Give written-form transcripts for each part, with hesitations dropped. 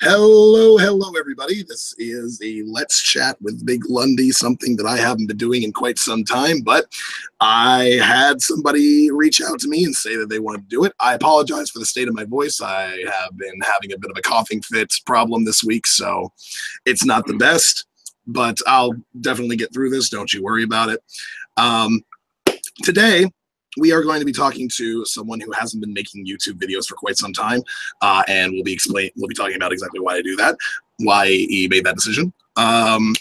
Hello, everybody. This is a Let's Chat with BigLundi, something that I haven't been doing in quite some time, but I had somebody reach out to me and say that they wanted to do it. I apologize for the state of my voice. I have been having a bit of a coughing fit problem this week, so it's not the best, but I'll definitely get through this. Don't you worry about it. Today, we are going to be talking to someone who hasn't been making YouTube videos for quite some time, and we'll be talking about exactly why to do that, why he made that decision.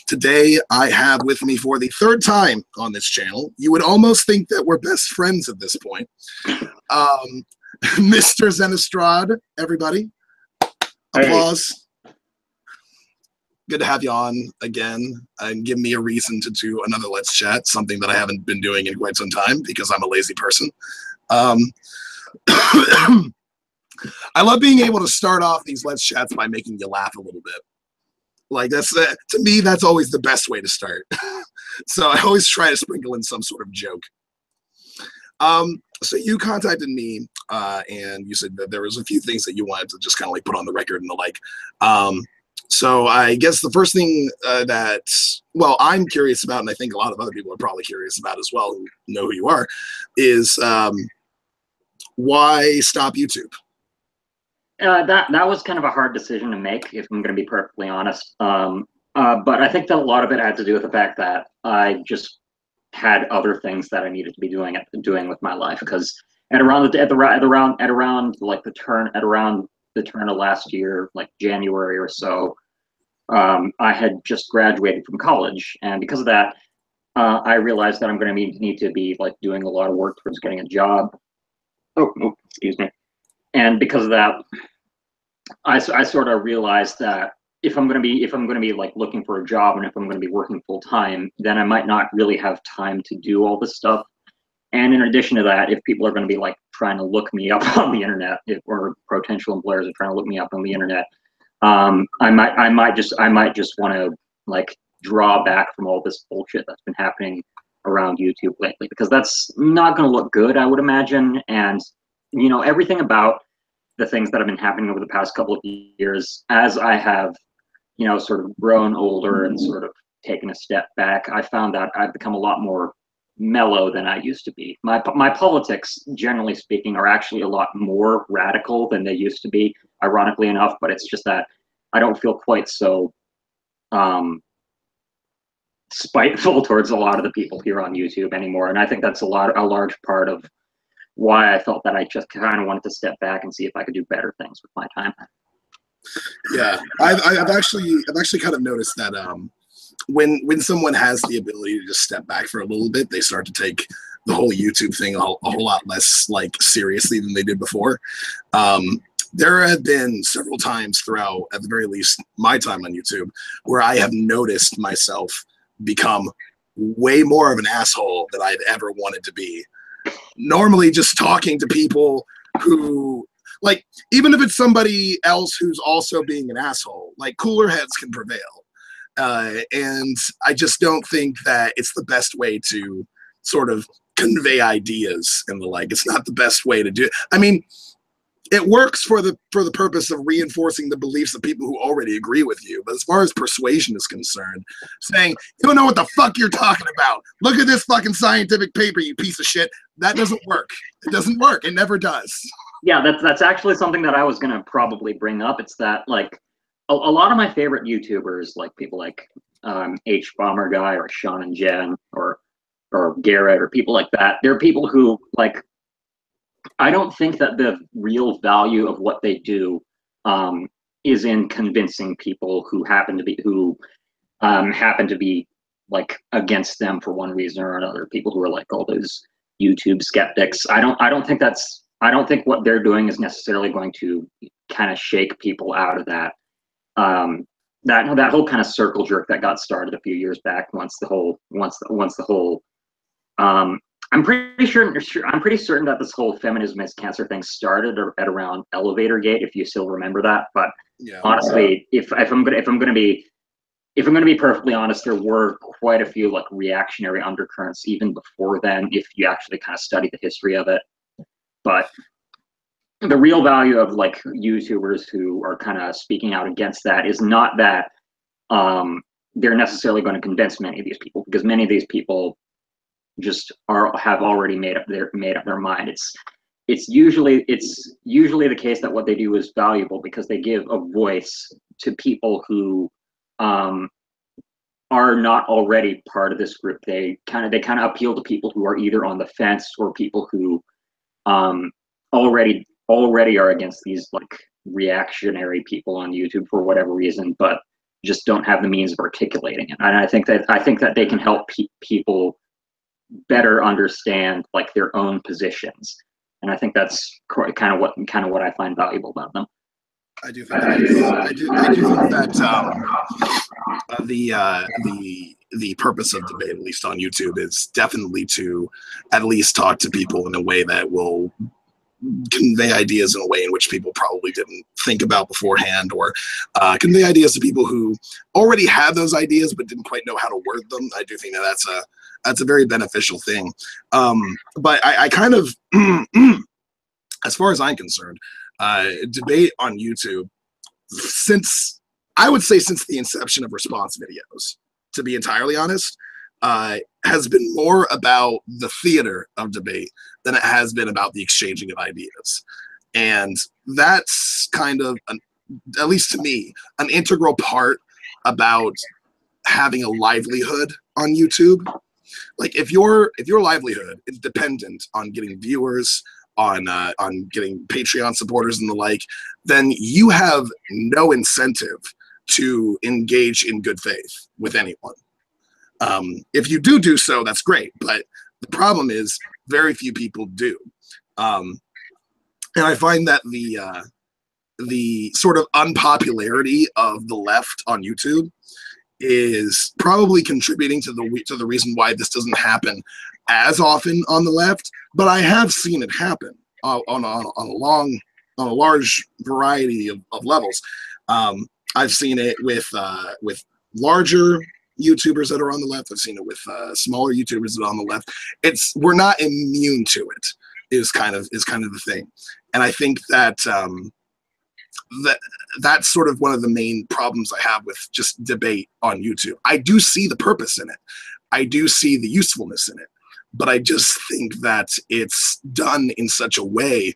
Today, I have with me for the third time on this channel. You would almost think that we're best friends at this point. Mr. Zennistrad, everybody. Applause. Hey. Good to have you on again and give me a reason to do another Let's Chat, something that I haven't been doing in quite some time because I'm a lazy person. I love being able to start off these Let's Chats by making you laugh a little bit. Like to me, that's always the best way to start. So I always try to sprinkle in some sort of joke. So you contacted me and you said that there was a few things that you wanted to just kind of like put on the record and the like. So I guess the first thing that, well, I'm curious about, and I think a lot of other people are probably curious about as well, who know who you are, is why stop YouTube? That was kind of a hard decision to make, if I'm going to be perfectly honest. But I think that a lot of it had to do with the fact that I just had other things that I needed to be doing with my life. Because at around the turn of last year, like January or so, I had just graduated from college, and because of that, I realized that I'm going to need to be like doing a lot of work towards getting a job. Oh, excuse me. And because of that, I sort of realized that if I'm going to be like looking for a job, and if I'm going to be working full time, then I might not really have time to do all this stuff. And in addition to that, if people are going to be like trying to look me up on the internet, or potential employers are trying to look me up on the internet, I might just want to like draw back from all this bullshit that's been happening around YouTube lately, because that's not going to look good, I would imagine. And you know, everything about the things that have been happening over the past couple of years, as I have, you know, sort of grown older and sort of taken a step back, I found that I've become a lot more mellow than I used to be. My politics, generally speaking, are actually a lot more radical than they used to be, ironically enough, but it's just that I don't feel quite so spiteful towards a lot of the people here on YouTube anymore. And I think that's a large part of why I felt that I just kind of wanted to step back and see if I could do better things with my time. Yeah, I've actually kind of noticed that when someone has the ability to just step back for a little bit, they start to take the whole YouTube thing a whole lot less like seriously than they did before. There have been several times throughout, at the very least, my time on YouTube, where I have noticed myself become way more of an asshole than I've ever wanted to be. Normally just talking to people who, like, even if it's somebody else who's also being an asshole, like, cooler heads can prevail. And I just don't think that it's the best way to sort of convey ideas and the like. It's not the best way to do it. I mean, it works for the purpose of reinforcing the beliefs of people who already agree with you. But as far as persuasion is concerned, saying, you don't know what the fuck you're talking about. Look at this fucking scientific paper, you piece of shit. That doesn't work. It doesn't work. It never does. Yeah, that's actually something that I was going to probably bring up. It's that, like, a lot of my favorite YouTubers, like people like H Bomber Guy or Sean and Jen or Garrett or people like that, they're people who, like, I don't think that the real value of what they do is in convincing people who happen to be like against them for one reason or another. People who are like all those YouTube skeptics. I don't think what they're doing is necessarily going to kind of shake people out of that that whole kind of circle jerk that got started a few years back. Once the whole I'm pretty certain that this whole feminism is cancer thing started at around Elevator Gate, if you still remember that. But yeah, honestly, if I'm gonna be perfectly honest, there were quite a few like reactionary undercurrents even before then, if you actually kind of study the history of it. But the real value of like YouTubers who are kind of speaking out against that is not that they're necessarily going to convince many of these people, because many of these people just have already made up their mind. It's usually the case that what they do is valuable because they give a voice to people who are not already part of this group. They kind of appeal to people who are either on the fence or people who already are against these like reactionary people on YouTube for whatever reason, but just don't have the means of articulating it. And I think that they can help people better understand like their own positions. And I think that's kind of what I find valuable about them. I do think that the purpose of debate, at least on YouTube, is definitely to at least talk to people in a way that will convey ideas in a way in which people probably didn't think about beforehand, or convey ideas to people who already had those ideas but didn't quite know how to word them. I do think that that's a very beneficial thing. But I kind of, as far as I'm concerned, debate on YouTube, since the inception of response videos, to be entirely honest, has been more about the theater of debate than it has been about the exchanging of ideas. And that's kind of, at least to me, an integral part about having a livelihood on YouTube. Like if your livelihood is dependent on getting viewers, on getting Patreon supporters and the like, then you have no incentive to engage in good faith with anyone. If you do so, that's great. But the problem is very few people do. And I find that the sort of unpopularity of the left on YouTube is probably contributing to the reason why this doesn't happen as often on the left. But I have seen it happen on a large variety of levels. I've seen it with larger YouTubers that are on the left. I've seen it with smaller YouTubers that are on the left. We're not immune to it. Is kind of the thing, and I think that that's sort of one of the main problems I have with just debate on YouTube. I do see the purpose in it. I do see the usefulness in it, but I just think that it's done in such a way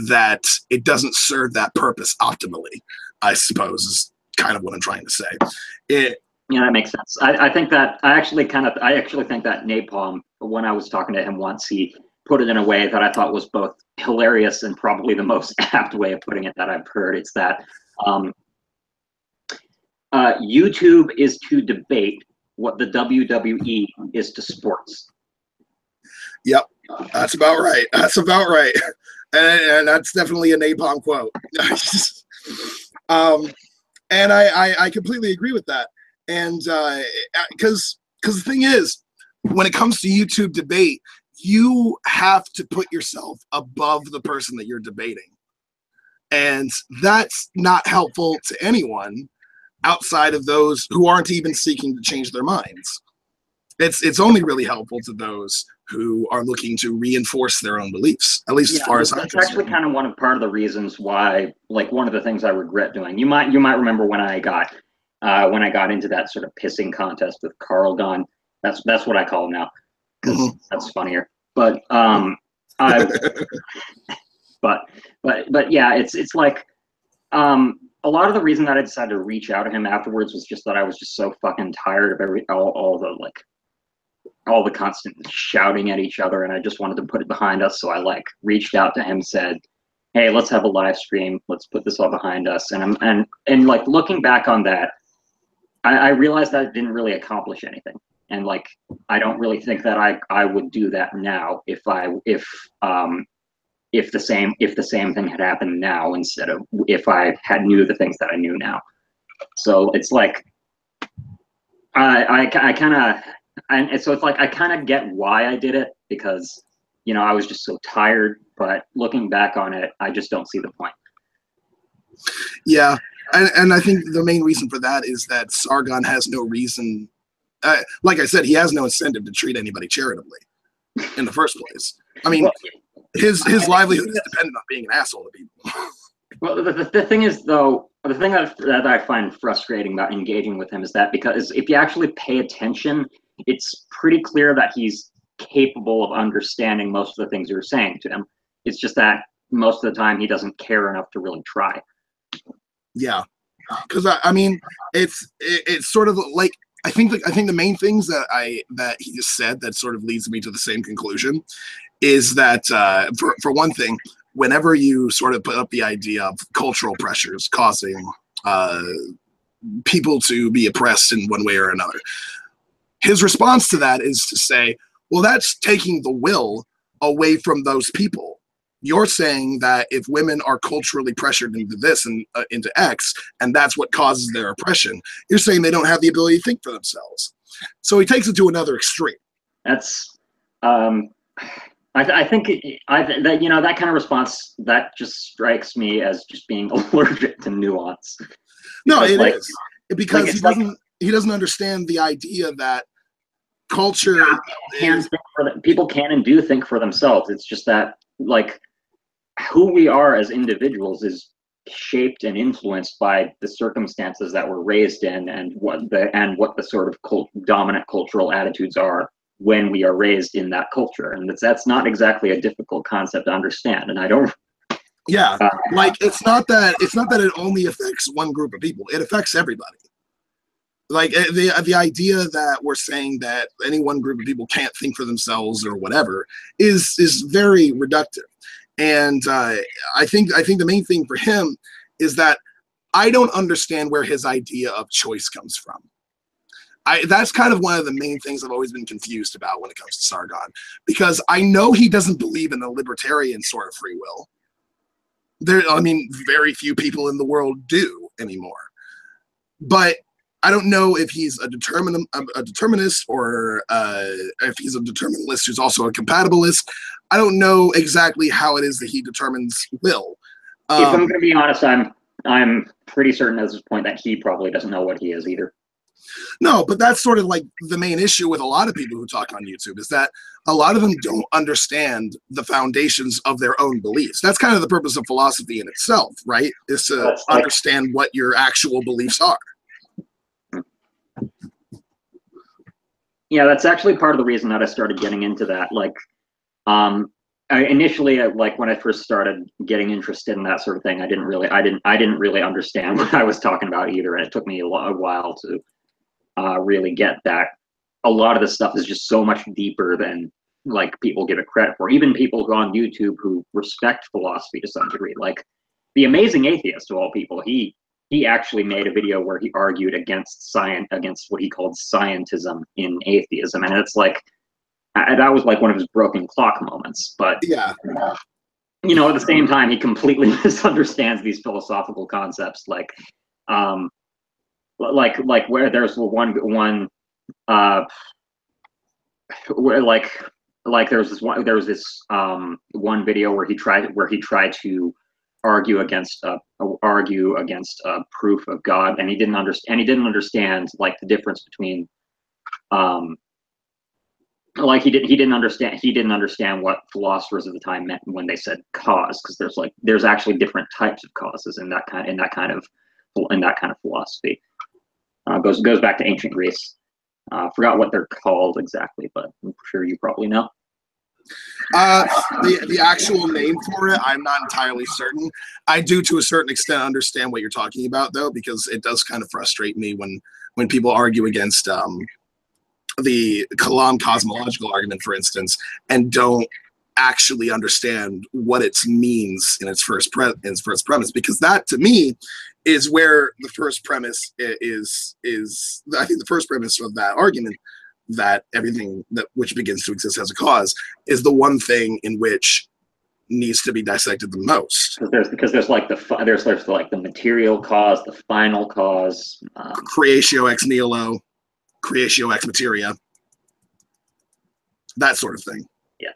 that it doesn't serve that purpose optimally, I suppose, is kind of what I'm trying to say. Yeah, that makes sense. I think that I actually think that Napalm, when I was talking to him once, he put it in a way that I thought was both hilarious and probably the most apt way of putting it that I've heard. It's that YouTube is to debate what the WWE is to sports. Yep, that's about right. That's about right. And that's definitely a Napalm quote. And I completely agree with that. And because the thing is, when it comes to YouTube debate, you have to put yourself above the person that you're debating. And that's not helpful to anyone outside of those who aren't even seeking to change their minds. It's only really helpful to those who are looking to reinforce their own beliefs, at least as far as I'm concerned. That's actually kind of part of the reasons why, like one of the things I regret doing. You might remember when I got into that sort of pissing contest with Carl Gunn. That's what I call him now, because that's funnier. But but yeah, it's like a lot of the reason that I decided to reach out to him afterwards was just that I was just so fucking tired of all the constant shouting at each other, and I just wanted to put it behind us. So I like reached out to him, said, "Hey, let's have a live stream. Let's put this all behind us." And like looking back on that, I realized that it didn't really accomplish anything. And like, I don't really think that I would do that now if the same thing had happened now instead of if I had knew the things that I knew now. So it's like, I kind of get why I did it, because, you know, I was just so tired, but looking back on it, I just don't see the point. Yeah. And I think the main reason for that is that Sargon has no reason, like I said, he has no incentive to treat anybody charitably in the first place. I mean, his livelihood is dependent on being an asshole to people. Well, the thing is, though, the thing that I find frustrating about engaging with him is that because if you actually pay attention, it's pretty clear that he's capable of understanding most of the things you're saying to him. It's just that most of the time he doesn't care enough to really try. Yeah, because I mean, it's sort of like I think the main things that he just said that sort of leads me to the same conclusion is that for one thing, whenever you sort of put up the idea of cultural pressures causing people to be oppressed in one way or another, his response to that is to say, well, that's taking the will away from those people. You're saying that if women are culturally pressured into this and into X, and that's what causes their oppression, you're saying they don't have the ability to think for themselves. So he takes it to another extreme. That's, I think that you know, that kind of response, that just strikes me as just being allergic to nuance. No, it is because he doesn't understand the idea that culture people can and do think for themselves. It's just that like who we are as individuals is shaped and influenced by the circumstances that we're raised in and what the sort of dominant cultural attitudes are when we are raised in that culture. And that's not exactly a difficult concept to understand. And I don't. Yeah, like it's not that it only affects one group of people. It affects everybody. Like the idea that we're saying that any one group of people can't think for themselves or whatever is very reductive. And I think the main thing for him is that I don't understand where his idea of choice comes from. That's kind of one of the main things I've always been confused about when it comes to Sargon, because I know he doesn't believe in a libertarian sort of free will. I mean, very few people in the world do anymore. But I don't know if he's a determinist or if he's a determinalist who's also a compatibilist. I don't know exactly how it is that he determines will. If I'm going to be honest, I'm pretty certain at this point that he probably doesn't know what he is either. No, but that's sort of like the main issue with a lot of people who talk on YouTube is that a lot of them don't understand the foundations of their own beliefs. That's kind of the purpose of philosophy in itself, right? Is to understand what your actual beliefs are. Yeah, that's actually part of the reason that I started getting into that. Like, initially, like when I first started getting interested in that sort of thing, I didn't really understand what I was talking about either, and it took me a while to really get that. A lot of this stuff is just so much deeper than like people give it credit for. Even people who on YouTube who respect philosophy to some degree, like the Amazing Atheist of all people, he actually made a video where he argued against what he called scientism in atheism, and it's like that was like one of his broken clock moments. But yeah, you know, at the same time, he completely misunderstands these philosophical concepts, like where there's one where there was this one video where he tried to argue against proof of God, and he didn't understand like the difference between like he didn't understand what philosophers at the time meant when they said cause, because there's actually different types of causes in that kind of philosophy. Goes back to ancient Greece. Forgot what they're called exactly, but I'm sure you probably know. The actual name for it, I'm not entirely certain. I do, to a certain extent, understand what you're talking about, though, because it does kind of frustrate me when people argue against the Kalam cosmological argument, for instance, and don't actually understand what it means in its first premise, because that, to me, is where the first premise is. I think the first premise of that argument, that everything which begins to exist as a cause, is the one thing in which needs to be dissected the most. Because there's like the material cause, the final cause, creatio ex nihilo, creatio ex materia, that sort of thing. Yeah.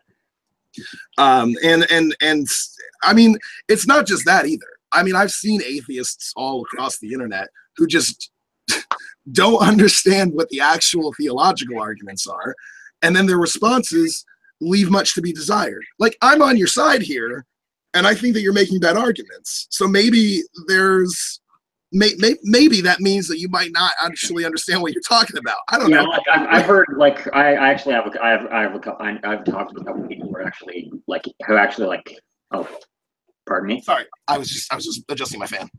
And I mean, it's not just that either. I mean, I've seen atheists all across the internet who just don't understand what the actual theological arguments are, and then their responses leave much to be desired. Like, I'm on your side here, and I think that you're making bad arguments. So maybe there's maybe that means that you might not actually understand what you're talking about. I don't know. Like I've heard, like, I actually have I've talked to a couple of people who are actually like oh, pardon me. Sorry, I was just adjusting my fan.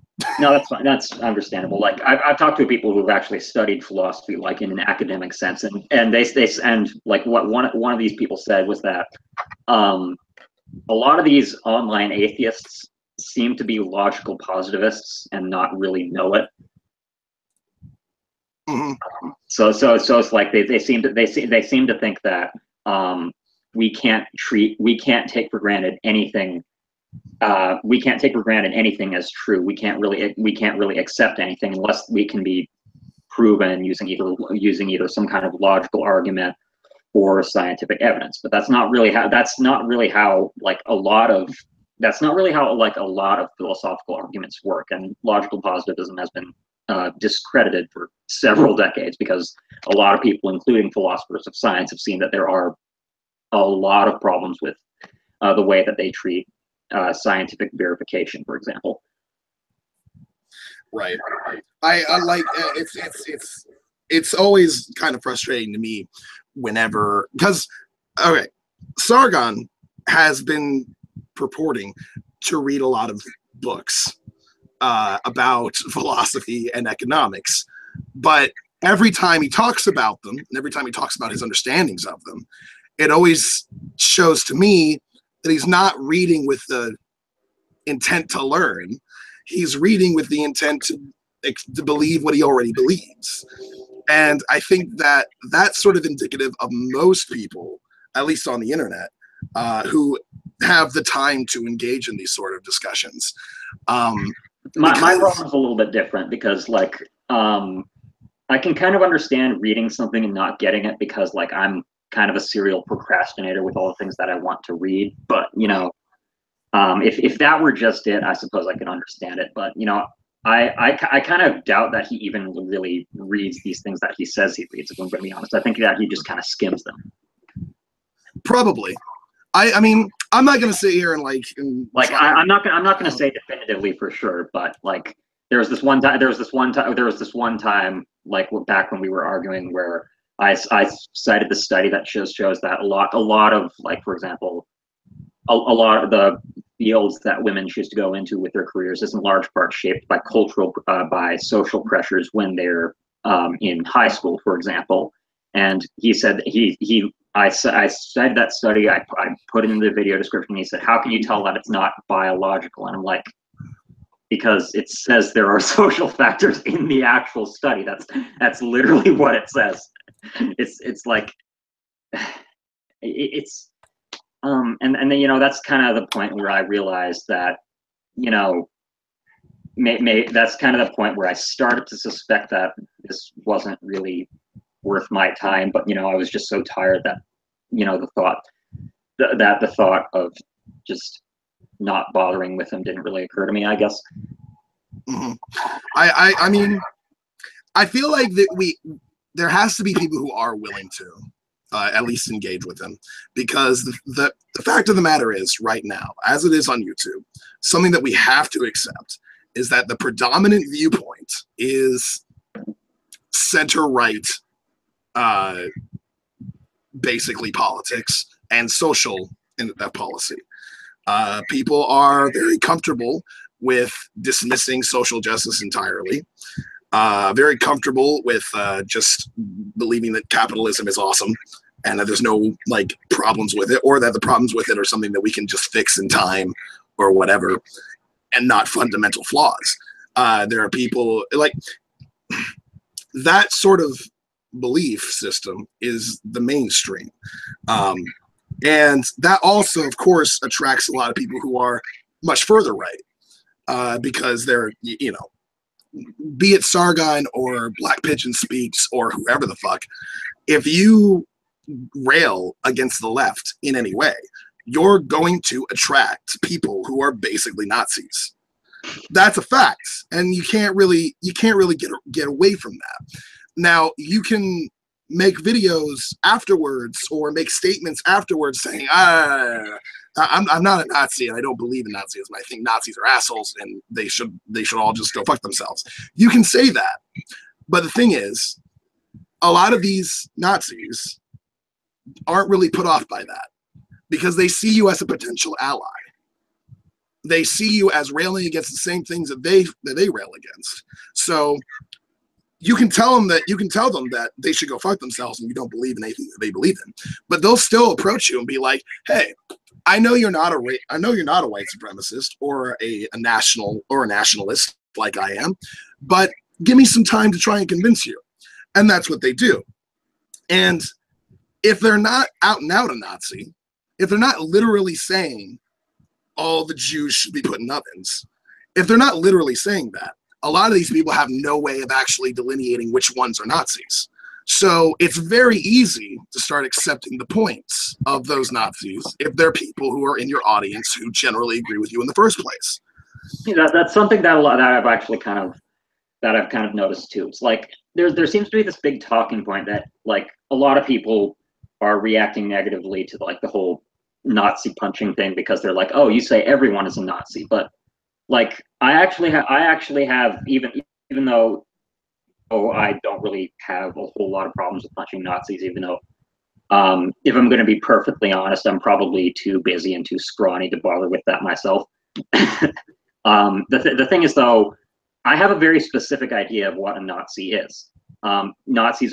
No, that's fine. That's understandable. Like, I've talked to people who've actually studied philosophy, like in an academic sense, and they and like what one of these people said was that a lot of these online atheists seem to be logical positivists and not really know it. Mm-hmm. So it's like they seem to think that we can't take for granted anything. We can't take for granted anything as true. We can't really accept anything unless we can be proven using either some kind of logical argument or scientific evidence. But that's not really how a lot of philosophical arguments work. And logical positivism has been discredited for several decades because a lot of people, including philosophers of science, have seen that there are a lot of problems with the way that they treat scientific verification, for example. Right. I like it's always kind of frustrating to me whenever, because okay, Sargon has been purporting to read a lot of books about philosophy and economics, but every time he talks about them, and every time he talks about his understandings of them, it always shows to me that he's not reading with the intent to learn. He's reading with the intent to believe what he already believes. And I think that that's sort of indicative of most people, at least on the internet, who have the time to engage in these sort of discussions. My problem is a little bit different because, like, I can kind of understand reading something and not getting it because, like, I'm kind of a serial procrastinator with all the things that I want to read. But, you know, if that were just it, I suppose I could understand it. But, you know, I kind of doubt that he even really reads these things that he says he reads, if I'm going to be honest. I think that he just kind of skims them. Probably. I mean, I'm not going to sit here and I'm not going to say definitively for sure, but like there was this one time like back when we were arguing where I cited the study that shows that a lot of, like, for example, a lot of the fields that women choose to go into with their careers is in large part shaped by by social pressures when they're in high school, for example. And he said I cited that study. I put it in the video description. He said, "How can you tell that it's not biological?" And I'm like, because it says there are social factors in the actual study. That's literally what it says. It's like it's and then, you know, that's kind of the point where I realized that, you know, that's kind of the point where I started to suspect that this wasn't really worth my time. But, you know, I was just so tired that, you know, the thought of just not bothering with him didn't really occur to me, I guess. Mm-hmm. I mean, I feel like that there has to be people who are willing to at least engage with him, because the fact of the matter is, right now, as it is on YouTube, something that we have to accept is that the predominant viewpoint is center-right, basically politics and social policy. People are very comfortable with dismissing social justice entirely, very comfortable with just believing that capitalism is awesome and that there's no, like, problems with it, or that the problems with it are something that we can just fix in time or whatever, and not fundamental flaws. There are people like that sort of belief system is the mainstream. And that also, of course, attracts a lot of people who are much further right, because they're, you know, be it Sargon or Black Pigeon Speaks or whoever the fuck, if you rail against the left in any way, you're going to attract people who are basically Nazis. That's a fact, and you can't really get away from that. Now, you can make videos afterwards or make statements afterwards saying, I'm not a Nazi and I don't believe in Nazism. I think Nazis are assholes and they should all just go fuck themselves. You can say that. But the thing is, a lot of these Nazis aren't really put off by that because they see you as a potential ally. They see you as railing against the same things that they rail against. So you can tell them that they should go fuck themselves and you don't believe in anything that they believe in. But they'll still approach you and be like, "Hey, I know you're not a white supremacist or a nationalist like I am, but give me some time to try and convince you." And that's what they do. And if they're not out and out a Nazi, if they're not literally saying all the Jews should be put in ovens, if they're not literally saying that, a lot of these people have no way of actually delineating which ones are Nazis. So it's very easy to start accepting the points of those Nazis if they're people who are in your audience who generally agree with you in the first place. Yeah, that's something that I've actually kind of noticed too. It's like there seems to be this big talking point that like a lot of people are reacting negatively to like the whole Nazi punching thing because they're like, oh, you say everyone is a Nazi, but like I actually have even though I don't really have a whole lot of problems with punching Nazis, even though if I'm going to be perfectly honest, I'm probably too busy and too scrawny to bother with that myself. The thing is though, I have a very specific idea of what a Nazi is. Nazis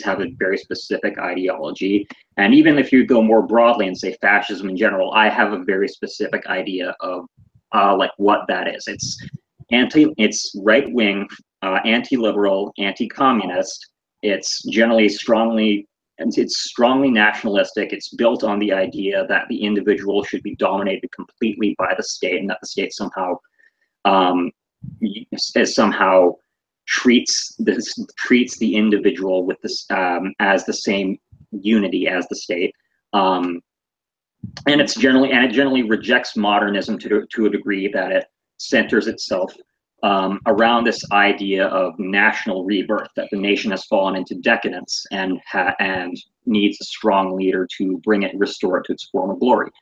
have a very specific ideology, and even if you go more broadly and say fascism in general, I have a very specific idea of like what that is. It's right wing, anti-liberal, anti-communist. It's strongly nationalistic. It's built on the idea that the individual should be dominated completely by the state, and that the state somehow treats the individual with this as the same unity as the state, and it generally rejects modernism to a degree that it centers itself around this idea of national rebirth, that the nation has fallen into decadence and needs a strong leader to restore it to its former glory.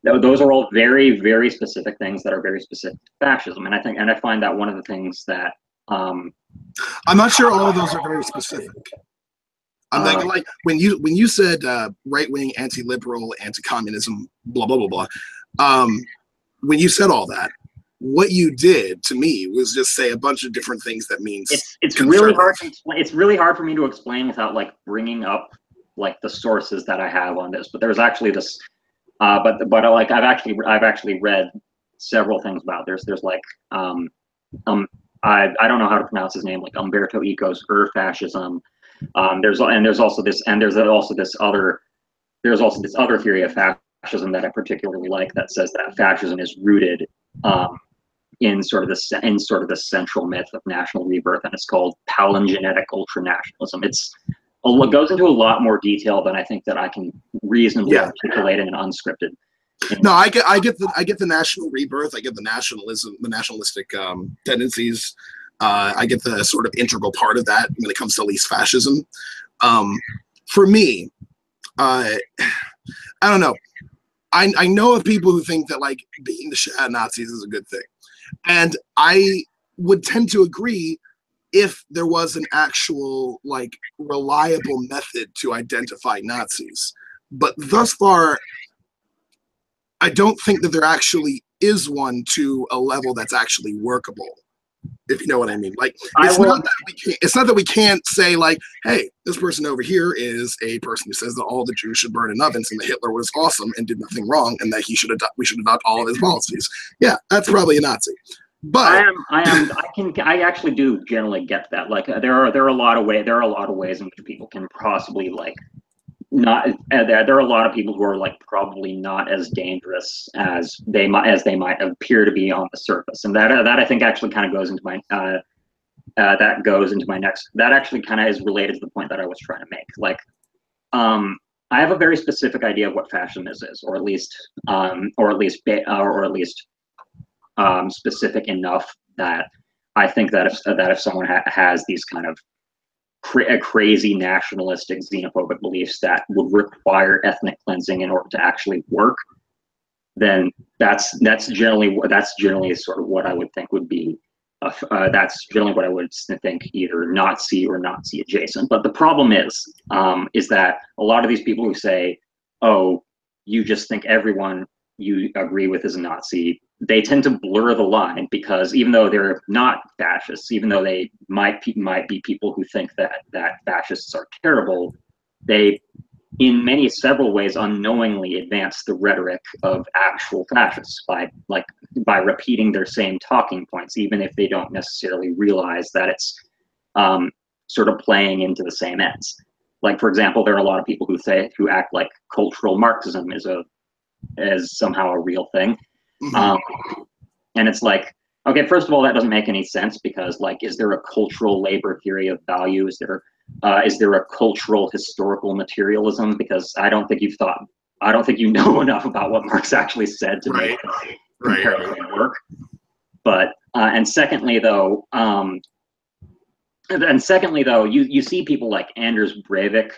Those are all very, very specific things that are very specific to fascism, and I find that one of the things that I'm not sure all of those are very specific. I'm like when you said right wing, anti-liberal, anti-communism, blah blah blah blah. When you said all that, what you did to me was just say a bunch of different things that means it's really hard to explain. It's really hard for me to explain without like bringing up like the sources that I have on this. But there's actually this. But like I've actually read several things about it. There's like I don't know how to pronounce his name, like Umberto Eco's fascism. There's also this other theory of fascism that I particularly like that says that fascism is rooted in sort of the central myth of national rebirth, and it's called palingenetic ultranationalism. It goes into a lot more detail than I think that I can reasonably articulate in an unscripted. No, I get the national rebirth. I get the nationalistic tendencies. I get the sort of integral part of that when it comes to at least fascism. For me, I don't know. I know of people who think that like beating the shit out of Nazis is a good thing, and I would tend to agree if there was an actual like reliable method to identify Nazis. But thus far, I don't think that there actually is one to a level that's actually workable, if you know what I mean. Like, it's not that we can't say like, hey, this person over here is a person who says that all the Jews should burn in ovens and that Hitler was awesome and did nothing wrong and that we should adopt all of his policies. Yeah, that's probably a Nazi. But I actually do generally get that. Like, there are a lot of ways in which people can possibly like not. There are a lot of people who are like probably not as dangerous as they might appear to be on the surface, and that I think actually kind of goes into my that actually kind of is related to the point that I was trying to make. Like, I have a very specific idea of what fascism is, or at least specific enough that I think that if someone has these kind of crazy nationalistic xenophobic beliefs that would require ethnic cleansing in order to actually work, then that's generally sort of what I would think would be that's generally what I would think either Nazi or Nazi adjacent. But the problem is that a lot of these people who say, oh, you just think everyone you agree with is a Nazi, they tend to blur the line, because even though they're not fascists, even though they might be people who think that fascists are terrible, they in several ways unknowingly advance the rhetoric of actual fascists by repeating their same talking points, even if they don't necessarily realize that it's sort of playing into the same ends. Like, for example, there are a lot of people who act like cultural Marxism is somehow a real thing. And it's like, okay, first of all, that doesn't make any sense, because, like, is there a cultural labor theory of value? Is there a cultural historical materialism? Because I don't think you know enough about what Marx actually said to make this comparison work. But and secondly, though, you see people like Anders Breivik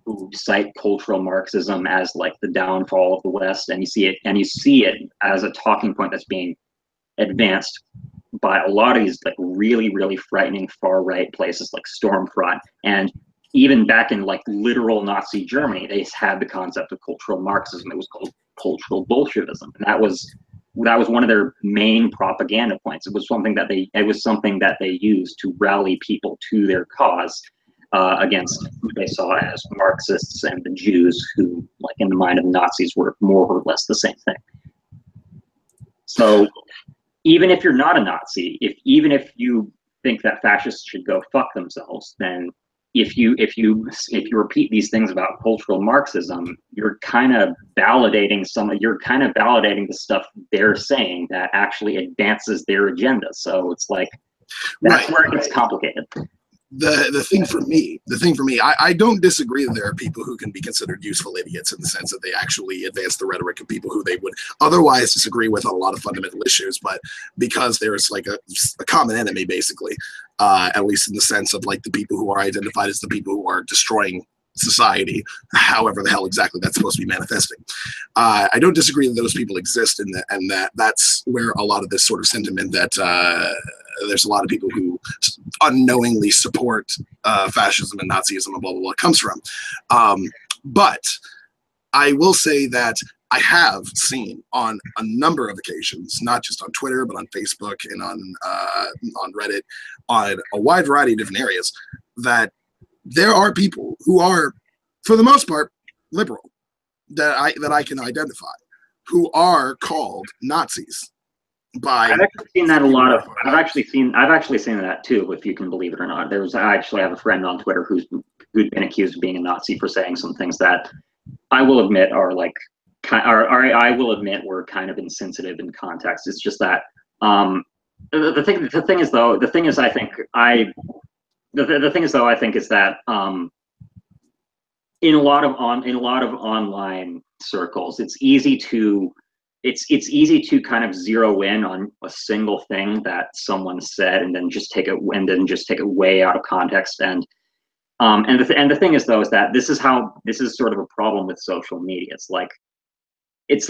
who cite cultural Marxism as like the downfall of the West, and you see it as a talking point that's being advanced by a lot of these like really, really frightening far right places like Stormfront, and even back in like literal Nazi Germany, they had the concept of cultural Marxism. It was called cultural Bolshevism, and that was one of their main propaganda points. It was something that they used to rally people to their cause against who they saw as Marxists and the Jews, who, like in the mind of the Nazis, were more or less the same thing. So even if you're not a Nazi, even if you think that fascists should go fuck themselves, then if you repeat these things about cultural Marxism, you're kind of validating the stuff they're saying that actually advances their agenda. So it's like that's where it gets complicated. The thing for me, I don't disagree that there are people who can be considered useful idiots in the sense that they actually advance the rhetoric of people who they would otherwise disagree with on a lot of fundamental issues, but because there's like a common enemy, basically, at least in the sense of like the people who are identified as the people who are destroying society, however the hell exactly that's supposed to be manifesting. I don't disagree that those people exist, and that's where a lot of this sort of sentiment that there's a lot of people who unknowingly support fascism and Nazism and blah, blah, blah comes from. But I will say that I have seen on a number of occasions, not just on Twitter, but on Facebook and on Reddit, on a wide variety of different areas, that there are people who are, for the most part, liberal, that I can identify, who are called Nazis. I've actually seen that a lot of. I've actually seen that too, if you can believe it or not. I actually have a friend on Twitter who'd been accused of being a Nazi for saying some things that I will admit are like, were kind of insensitive in context. It's just that the thing is I think is that in a lot of online circles, it's easy to kind of zero in on a single thing that someone said and then just take it way out of context. And the thing is, though, is that this is sort of a problem with social media. It's like this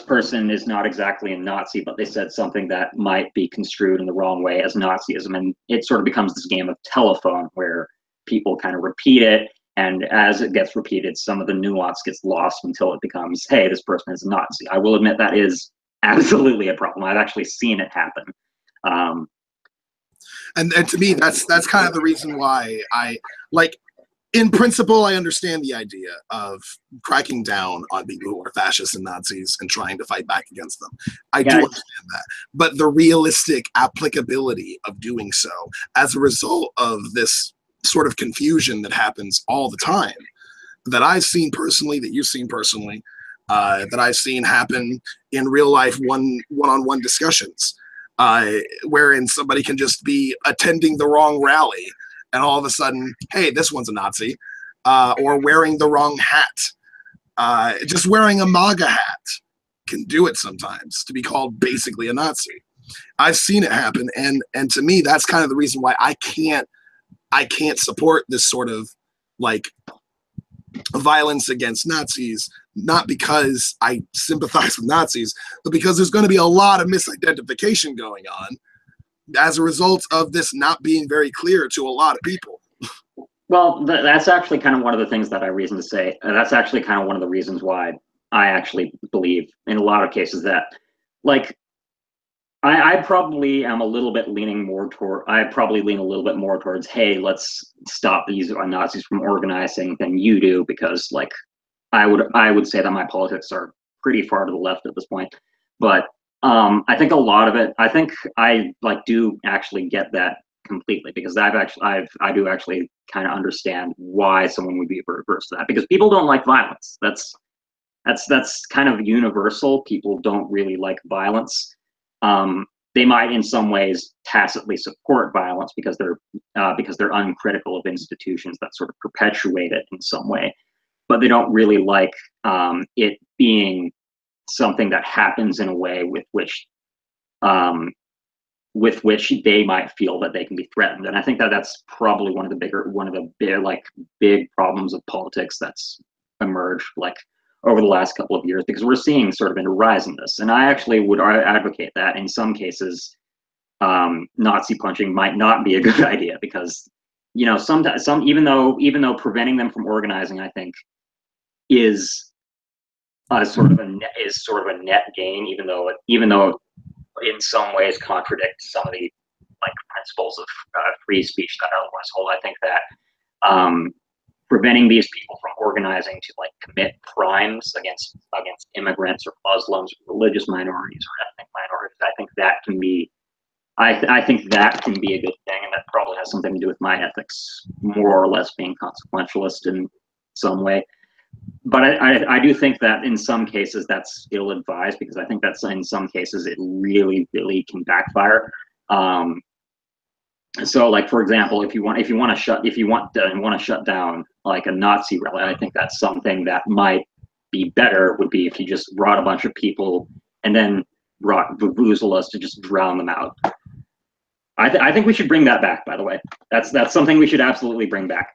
person is not exactly a Nazi, but they said something that might be construed in the wrong way as Nazism, and it sort of becomes this game of telephone where people kind of repeat it. And as it gets repeated, some of the nuance gets lost until it becomes, hey, this person is a Nazi. I will admit that is absolutely a problem. I've actually seen it happen. And to me, that's kind of the reason why I, like, in principle, I understand the idea of cracking down on people who are fascists and Nazis and trying to fight back against them. I do understand that. But the realistic applicability of doing so as a result of this sort of confusion that happens all the time, that I've seen personally, that you've seen personally, that I've seen happen in real life one-on-one discussions, wherein somebody can just be attending the wrong rally and all of a sudden, hey, this one's a Nazi, or wearing the wrong hat. Just wearing a MAGA hat can do it sometimes to be called basically a Nazi. I've seen it happen, and to me, that's kind of the reason why I can't support this sort of like violence against Nazis, not because I sympathize with Nazis, but because there's going to be a lot of misidentification going on as a result of this not being very clear to a lot of people. Well, that's actually kind of one of the things that I reason to say. That's actually kind of one of the reasons why I actually believe in a lot of cases that, like, I probably am a little bit leaning more toward, I probably lean a little bit more towards, hey, let's stop these Nazis from organizing than you do, because like I would say that my politics are pretty far to the left at this point. But I think a lot of it, I think I like do actually get that completely, because I do actually kind of understand why someone would be averse to that, because people don't like violence. That's kind of universal. People don't really like violence. They might in some ways tacitly support violence because they're uncritical of institutions that sort of perpetuate it in some way, but they don't really like it being something that happens in a way with which they might feel that they can be threatened. And I think that that's probably one of the big problems of politics that's emerged like over the last couple of years, because we're seeing sort of a rise in this. And I actually would advocate that in some cases, Nazi punching might not be a good idea, because, you know, sometimes even though preventing them from organizing, I think, is sort of a net gain, even though in some ways contradicts some of the like principles of free speech that I otherwise hold. I think that preventing these people from organizing to like commit crimes against immigrants or Muslims, or religious minorities or ethnic minorities, I think that can be, I think that can be a good thing, and that probably has something to do with my ethics more or less being consequentialist in some way. But I do think that in some cases that's ill-advised, because I think that's in some cases it really can backfire. So, like, for example, if you want to shut down like a Nazi rally, I think that's something that might be better, would be if you just brought a bunch of people and then brought Vuvuzelas to just drown them out. I think we should bring that back. By the way, that's something we should absolutely bring back.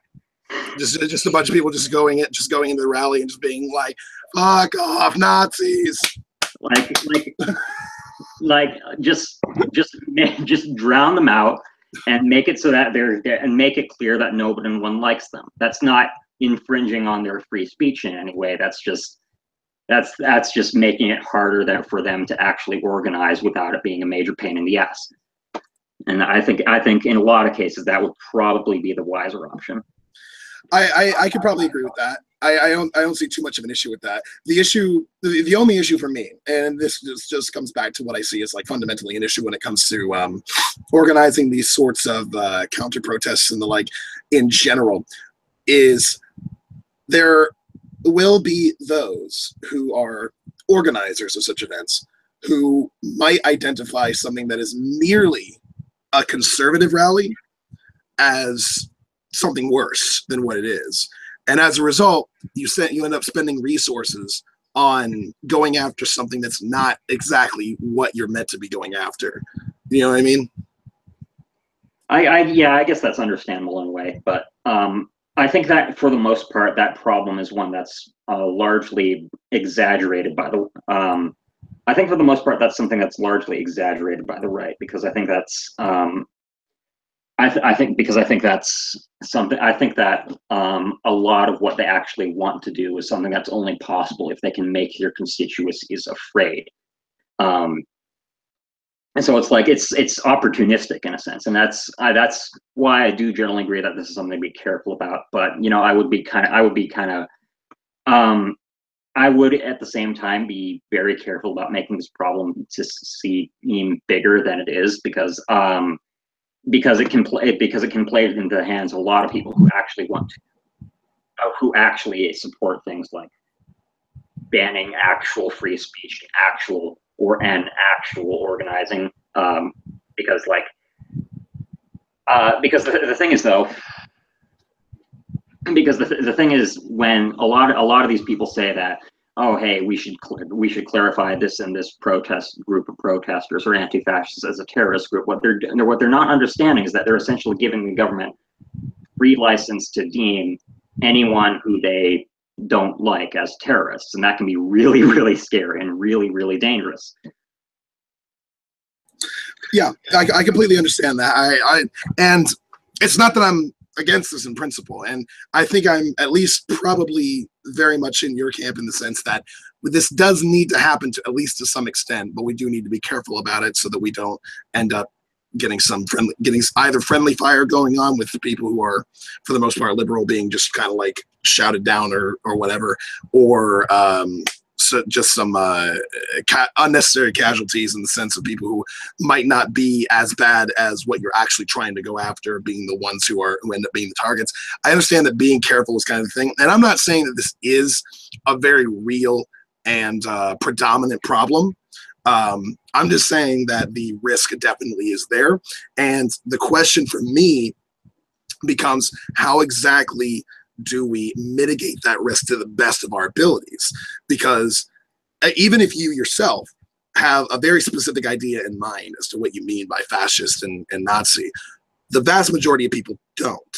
Just a bunch of people just going into the rally and just being like, "Fuck off, Nazis!" Like just drown them out and make it so that and make it clear that no one likes them. That's not infringing on their free speech in any way. That's just making it harder for them to actually organize without it being a major pain in the ass. And I think in a lot of cases that would probably be the wiser option. I could probably agree with that. I don't see too much of an issue with that. The only issue for me, and this just comes back to what I see as like fundamentally an issue when it comes to organizing these sorts of counter protests and the like in general, is there will be those who are organizers of such events who might identify something that is merely a conservative rally as something worse than what it is. And as a result, you end up spending resources on going after something that's not exactly what you're meant to be going after. You know what I mean? Yeah, I guess that's understandable in a way, but I think that for the most part, that problem is one that's largely exaggerated by the. I think for the most part, that's something that's largely exaggerated by the right, because I think that's. I think that's something. I think that a lot of what they actually want to do is something that's only possible if they can make their constituencies afraid. And so it's like it's opportunistic in a sense, and that's why I do generally agree that this is something to be careful about. But you know, I would at the same time be very careful about making this problem to seem bigger than it is, because it can play into the hands of a lot of people who actually who actually support things like banning actual free speech, actual organizing, because the thing is though, because the thing is, when a lot of these people say that oh, hey, we should clarify this and this protest group of protesters or anti-fascists as a terrorist group. What they're not understanding is that they're essentially giving the government free license to deem anyone who they don't like as terrorists, and that can be really, really scary and really, really dangerous. Yeah, I completely understand that. And it's not that I'm against this in principle, and I think I'm at least probably very much in your camp in the sense that this does need to happen to at least to some extent, but we do need to be careful about it so that we don't end up getting either friendly fire going on with the people who are, for the most part, liberal, being just kind of like shouted down or whatever, or so just some unnecessary casualties in the sense of people who might not be as bad as what you're actually trying to go after, being the ones who end up being the targets. I understand that being careful is kind of the thing, and I'm not saying that this is a very real and predominant problem. I'm just saying that the risk definitely is there, and the question for me becomes, how exactly do we mitigate that risk to the best of our abilities? Because even if you yourself have a very specific idea in mind as to what you mean by fascist and Nazi, the vast majority of people don't,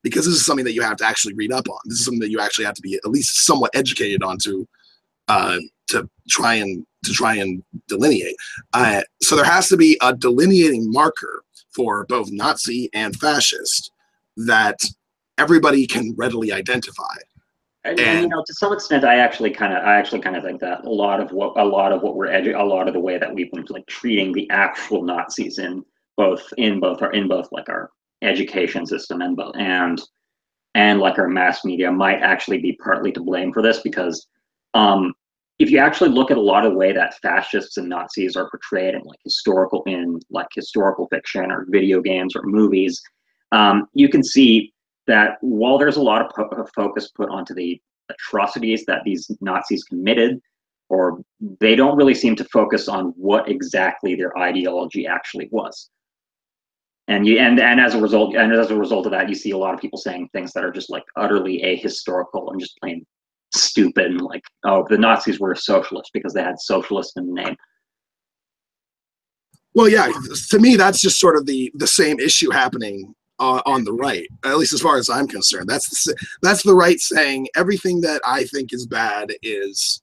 because this is something that you have to actually read up on. This is something that you actually have to be at least somewhat educated on to try and delineate. So there has to be a delineating marker for both Nazi and fascist that everybody can readily identify. And you know, to some extent, I actually kind of think that a lot of the way that we've been like treating the actual Nazis in both like our education system and like our mass media might actually be partly to blame for this, because if you actually look at a lot of the way that fascists and Nazis are portrayed in historical fiction or video games or movies, you can see that while there's a lot of focus put onto the atrocities that these Nazis committed, or they don't really seem to focus on what exactly their ideology actually was. And as a result of that, you see a lot of people saying things that are just like utterly ahistorical and just plain stupid, and like, oh, the Nazis were socialist because they had socialist in the name. Well, yeah, to me, that's just sort of the same issue happening on the right, at least as far as I'm concerned. That's the right saying everything that I think is bad is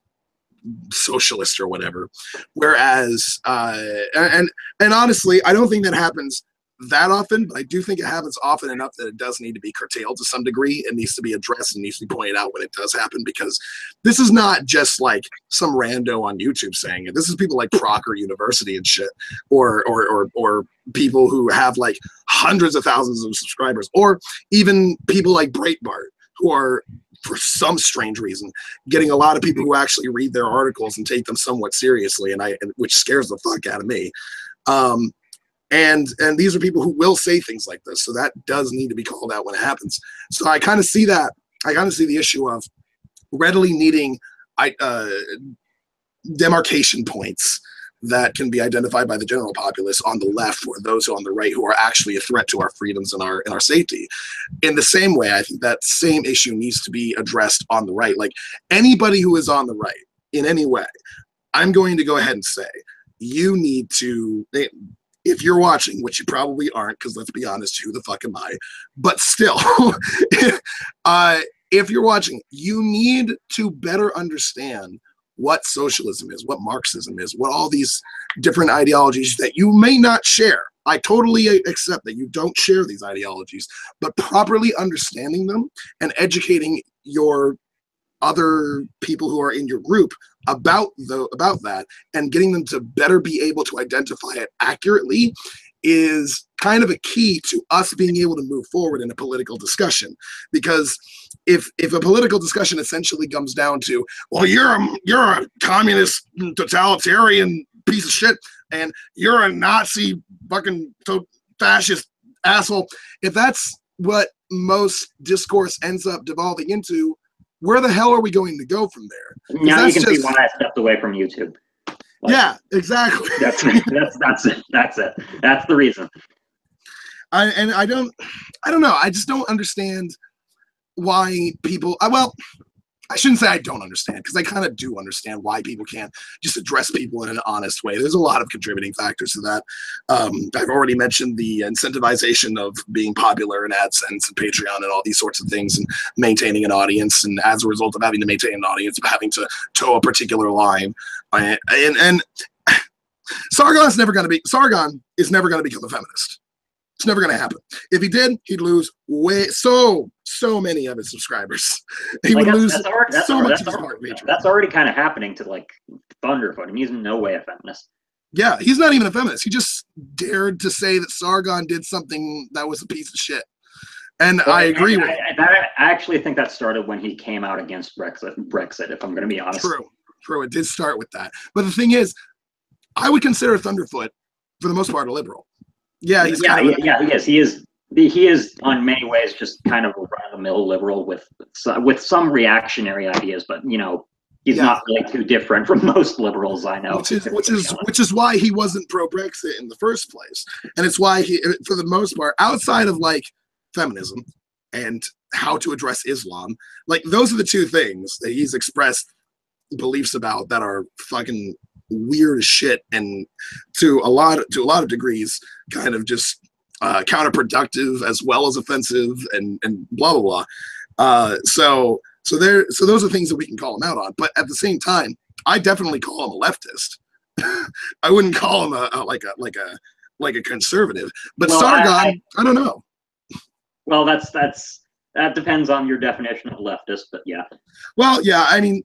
socialist or whatever. Whereas, and honestly, I don't think that happens that often, but I do think it happens often enough that it does need to be curtailed to some degree. It needs to be addressed and needs to be pointed out when it does happen, because this is not just like some rando on YouTube saying it. This is people like Proctor University and shit, or people who have like hundreds of thousands of subscribers, or even people like Breitbart, who are, for some strange reason, getting a lot of people who actually read their articles and take them somewhat seriously, and which scares the fuck out of me. And these are people who will say things like this, so that does need to be called out when it happens. So I kind of see that. I kind of see the issue of readily needing demarcation points that can be identified by the general populace on the left or those on the right who are actually a threat to our freedoms and our safety. In the same way, I think that same issue needs to be addressed on the right. Like anybody who is on the right in any way, I'm going to go ahead and say, you need to, if you're watching, which you probably aren't, because let's be honest, who the fuck am I? But still, if you're watching, you need to better understand what socialism is, what Marxism is, what all these different ideologies that you may not share. I totally accept that you don't share these ideologies, but properly understanding them and educating your other people who are in your group about that and getting them to better be able to identify it accurately is kind of a key to us being able to move forward in a political discussion. Because if a political discussion essentially comes down to, well, you're a communist totalitarian piece of shit and you're a Nazi fucking fascist asshole, if that's what most discourse ends up devolving into, where the hell are we going to go from there? Now you can see why I stepped away from YouTube. Like, yeah, exactly. That's it. That's the reason. I don't know. I just don't understand why people. Well, I shouldn't say I don't understand, because I kind of do understand why people can't just address people in an honest way. There's a lot of contributing factors to that. I've already mentioned the incentivization of being popular in AdSense and Patreon and all these sorts of things, and maintaining an audience. And as a result of having to maintain an audience, having to toe a particular line. And Sargon is never going to become a feminist. It's never going to happen. If he did, he'd lose so many of his subscribers. He would lose so much of his heart. That's already kind of happening to like Thunderfoot, and he's in no way a feminist. Yeah, he's not even a feminist. He just dared to say that Sargon did something that was a piece of shit. And I agree with it. I actually think that started when he came out against Brexit, if I'm going to be honest. True. It did start with that. But the thing is, I would consider Thunderfoot, for the most part, a liberal. Yeah, he is. He is on many ways just kind of a run-of-the-mill liberal with some reactionary ideas, but he's not really too different from most liberals I know. Which is why he wasn't pro-Brexit in the first place, and it's why he, for the most part, outside of like feminism and how to address Islam, like those are the two things that he's expressed beliefs about that are fucking weird as shit, and to a lot of degrees kind of just counterproductive as well as offensive and blah blah blah. So those are things that we can call him out on, but at the same time I definitely call him a leftist. I wouldn't call him a conservative, but Sargon, I don't know. Well, that depends on your definition of leftist, but yeah. Well, yeah, I mean,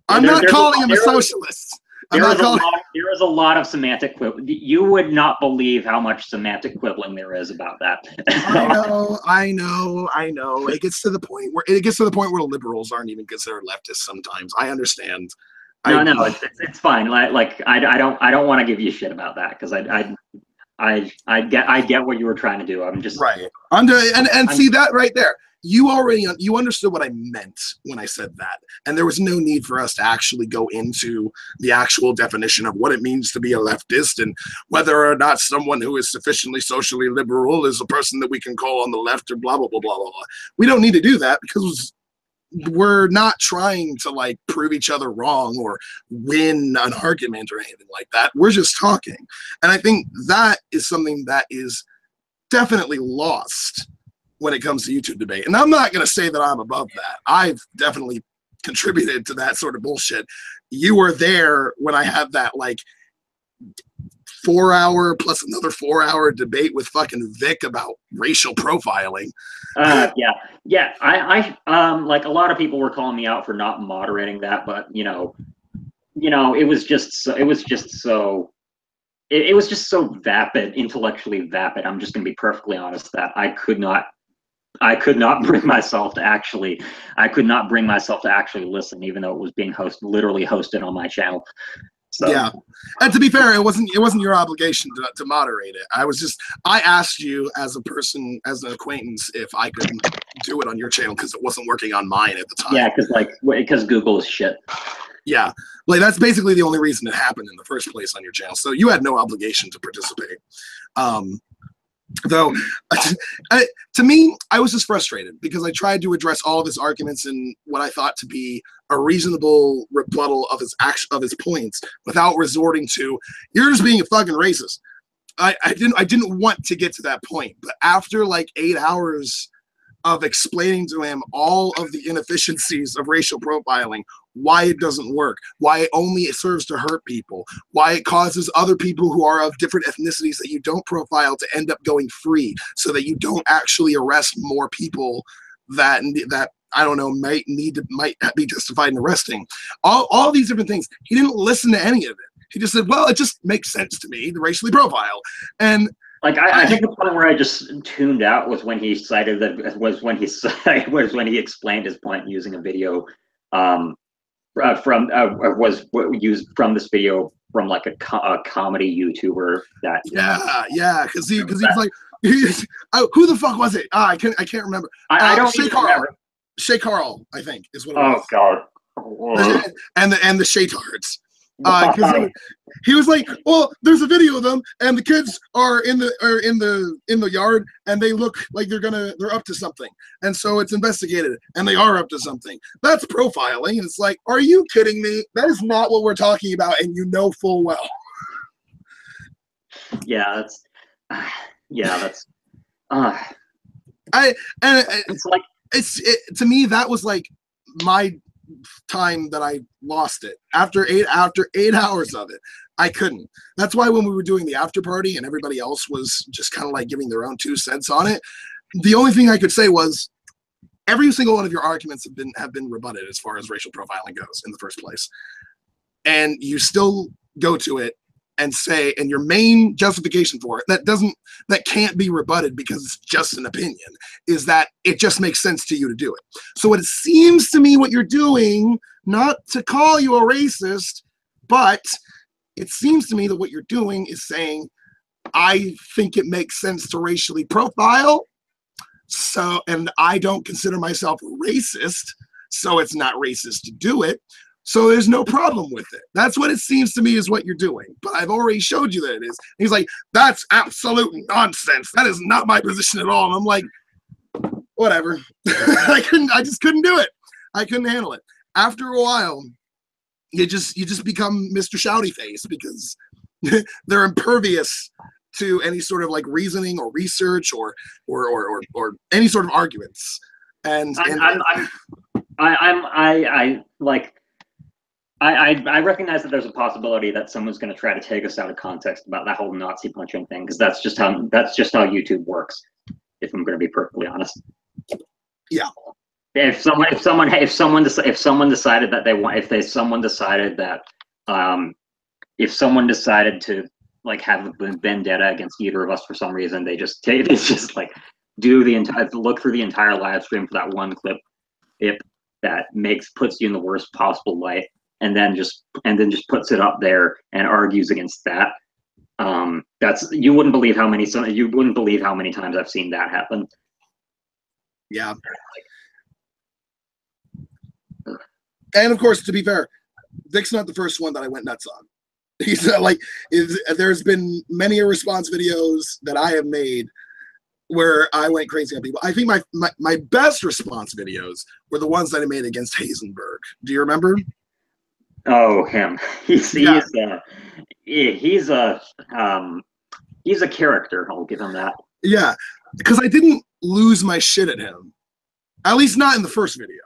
I'm not calling him a socialist. There is a lot of semantic quibbling. You would not believe how much semantic quibbling there is about that. I know. It gets to the point where liberals aren't even considered leftists sometimes. I understand. No, it's fine. Like I don't want to give you shit about that, because I get what you were trying to do. I'm just right. See that right there. You understood what I meant when I said that, and there was no need for us to actually go into the actual definition of what it means to be a leftist and whether or not someone who is sufficiently socially liberal is a person that we can call on the left or blah blah blah blah blah. We don't need to do that, because we're not trying to like prove each other wrong or win an argument or anything like that. We're just talking, and I think that is something that is definitely lost when it comes to YouTube debate. And I'm not going to say that I'm above that. I've definitely contributed to that sort of bullshit. You were there when I had that like 4-hour plus another 4-hour debate with fucking Vic about racial profiling. Yeah. I like a lot of people were calling me out for not moderating that, but it was just so vapid, intellectually vapid. I'm just going to be perfectly honest that I could not bring myself to actually listen, even though it was being literally hosted on my channel. So. Yeah, and to be fair, it wasn't your obligation to moderate it. I asked you as a person, as an acquaintance, if I could do it on your channel because it wasn't working on mine at the time. Yeah, because Google is shit. Yeah, like that's basically the only reason it happened in the first place on your channel. So you had no obligation to participate. Though, to me, I was just frustrated because I tried to address all of his arguments in what I thought to be a reasonable rebuttal of his points without resorting to "you're just being a fucking racist." I didn't want to get to that point, but after like 8 hours of explaining to him all of the inefficiencies of racial profiling, why it doesn't work, why it only serves to hurt people, why it causes other people who are of different ethnicities that you don't profile to end up going free, so that you don't actually arrest more people that I don't know might be justified in arresting. All these different things. He didn't listen to any of it. He just said, "Well, it just makes sense to me to racially profile." And like I think the point where I just tuned out was when he explained his point using a video was used from this video from like a comedy YouTuber that because he was like who the fuck was it? I can't remember. I don't remember. Shay Carl, I think, is what it was. Oh god. and the Shaytards. Because he was like, "Well, there's a video of them, and the kids are in the yard, and they look like they're up to something, and so it's investigated, and they are up to something. That's profiling." And it's like, are you kidding me? That is not what we're talking about, and you know full well. Yeah, that's it's like to me that was like my time that I lost it after 8 hours of it. I couldn't. That's why when we were doing the after party and everybody else was just kind of like giving their own 2 cents on it, the only thing I could say was every single one of your arguments have been rebutted as far as racial profiling goes in the first place, and you still go to it and say, and your main justification for it that can't be rebutted because it's just an opinion, is that it just makes sense to you to do it. So it seems to me what you're doing, not to call you a racist, but it seems to me that what you're doing is saying, I think it makes sense to racially profile, so, and I don't consider myself a racist, so it's not racist to do it. So there's no problem with it. That's what it seems to me is what you're doing. But I've already showed you that it is. And he's like, that's absolute nonsense. That is not my position at all. And I'm like, whatever. I just couldn't do it. I couldn't handle it. After a while, you just become Mr. Shouty Face because they're impervious to any sort of like reasoning or research or any sort of arguments. I recognize that there's a possibility that someone's going to try to take us out of context about that whole Nazi punching thing, because that's just how YouTube works. If I'm going to be perfectly honest. Yeah. If someone decided to like have a vendetta against either of us for some reason, it's just like look through the entire live stream for that one clip that puts you in the worst possible light, and then just puts it up there and argues against that. You wouldn't believe how many times I've seen that happen. Yeah. And of course, to be fair, Vic's not the first one that I went nuts on. He's there's been many response videos that I have made where I went crazy on people. I think my best response videos were the ones that I made against Hazen Birch. Do you remember? Oh, him. He's a character. I'll give him that. Yeah, because I didn't lose my shit at him. At least not in the first video.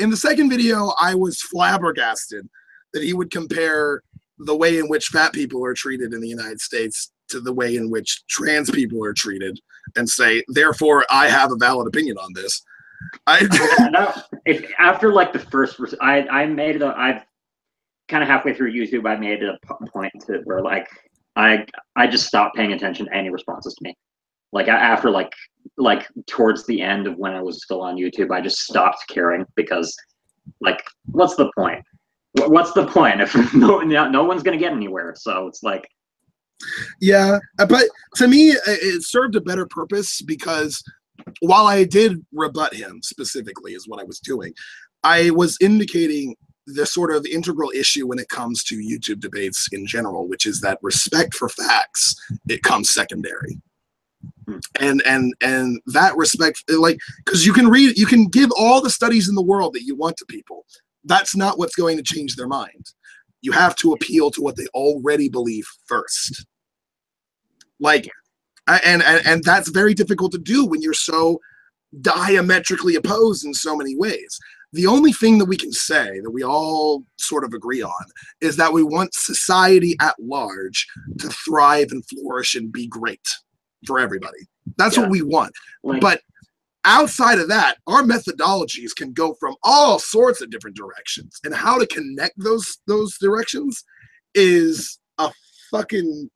In the second video, I was flabbergasted that he would compare the way in which fat people are treated in the United States to the way in which trans people are treated, and say, therefore, I have a valid opinion on this. After like the first, I kind of halfway through YouTube, I made a point to where like I just stopped paying attention to any responses to me. Like after like towards the end of when I was still on YouTube, I just stopped caring, because like, what's the point? What's the point if no one's gonna get anywhere? So it's like, yeah, but to me, it served a better purpose, because while I did rebut him specifically, is what I was doing, I was indicating the sort of integral issue when it comes to YouTube debates in general, which is that respect for facts, it comes secondary. And that respect, like, because you can give all the studies in the world that you want to people. That's not what's going to change their mind. You have to appeal to what they already believe first. Like, and that's very difficult to do when you're so diametrically opposed in so many ways. The only thing that we can say that we all sort of agree on is that we want society at large to thrive and flourish and be great for everybody. That's what we want. But outside of that, our methodologies can go from all sorts of different directions, and how to connect those directions is a fucking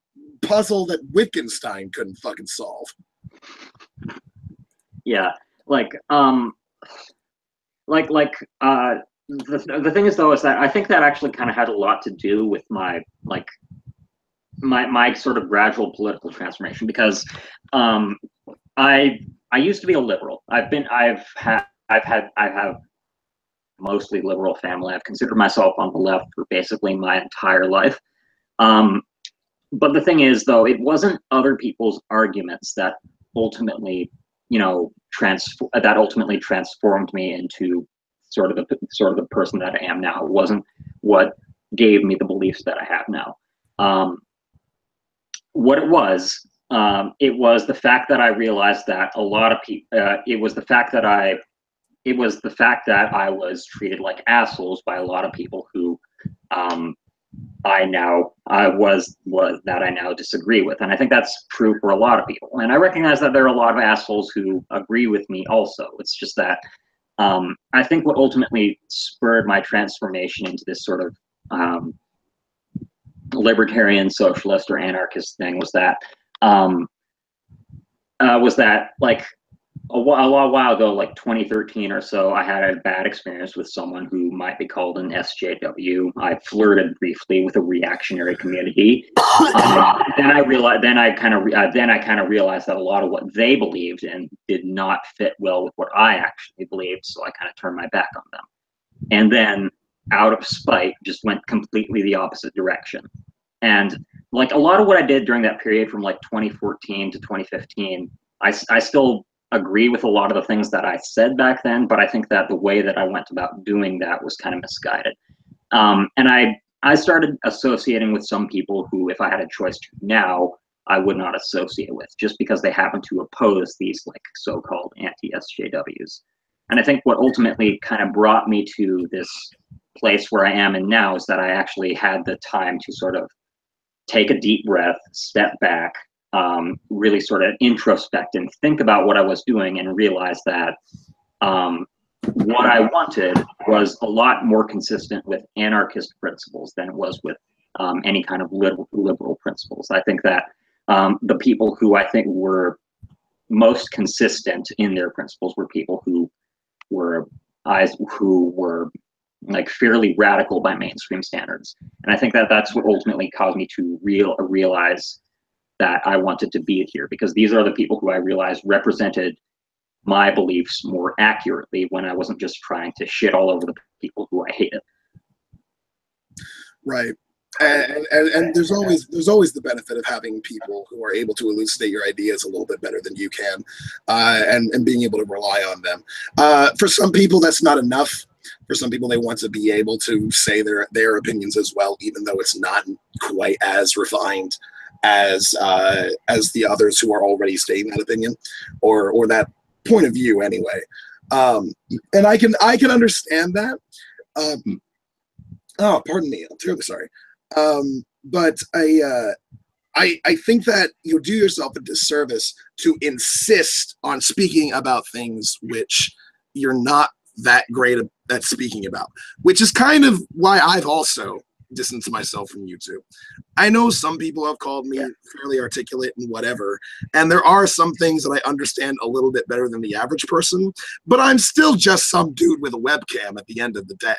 puzzle that Wittgenstein couldn't fucking solve. Yeah, the thing is though is that I think that actually kind of had a lot to do with my sort of gradual political transformation, because I used to be a liberal. I have mostly liberal family. I've considered myself on the left for basically my entire life. But the thing is, though, it wasn't other people's arguments that ultimately, that ultimately transformed me into sort of the person that I am now. It wasn't what gave me the beliefs that I have now. What it was the fact that I realized that a lot of people. It was the fact that I was treated like assholes by a lot of people who I now disagree with, and I think that's true for a lot of people. And I recognize that there are a lot of assholes who agree with me also. It's just that I think what ultimately spurred my transformation into this sort of libertarian, socialist, or anarchist thing was that like a while ago, like 2013 or so, I had a bad experience with someone who might be called an SJW. I flirted briefly with a reactionary community. Then I kind of realized that a lot of what they believed and did not fit well with what I actually believed. So I kind of turned my back on them. And then, out of spite, just went completely the opposite direction. And like a lot of what I did during that period from like 2014 to 2015, I still agree with a lot of the things that I said back then, but I think that the way that I went about doing that was kind of misguided. And I started associating with some people who, if I had a choice to now, I would not associate with, just because they happen to oppose these like so-called anti-SJWs. And I think what ultimately kind of brought me to this place where I am in now is that I actually had the time to sort of take a deep breath, step back, really sort of introspect and think about what I was doing, and realize that what I wanted was a lot more consistent with anarchist principles than it was with any kind of liberal principles. I think that the people who I think were most consistent in their principles were people who were like fairly radical by mainstream standards. And I think that that's what ultimately caused me to realize that I wanted to be here, because these are the people who I realized represented my beliefs more accurately when I wasn't just trying to shit all over the people who I hated. Right. And there's always the benefit of having people who are able to elucidate your ideas a little bit better than you can, and being able to rely on them. For some people, that's not enough. For some people, they want to be able to say their opinions as well, even though it's not quite as refined as the others who are already stating that opinion or that point of view anyway. And I can understand that. Oh, pardon me. I'm terribly sorry. But I think that you do yourself a disservice to insist on speaking about things which you're not that great at speaking about, which is kind of why I've also distanced myself from YouTube. I know some people have called me fairly articulate and whatever, and there are some things that I understand a little bit better than the average person, but I'm still just some dude with a webcam at the end of the day.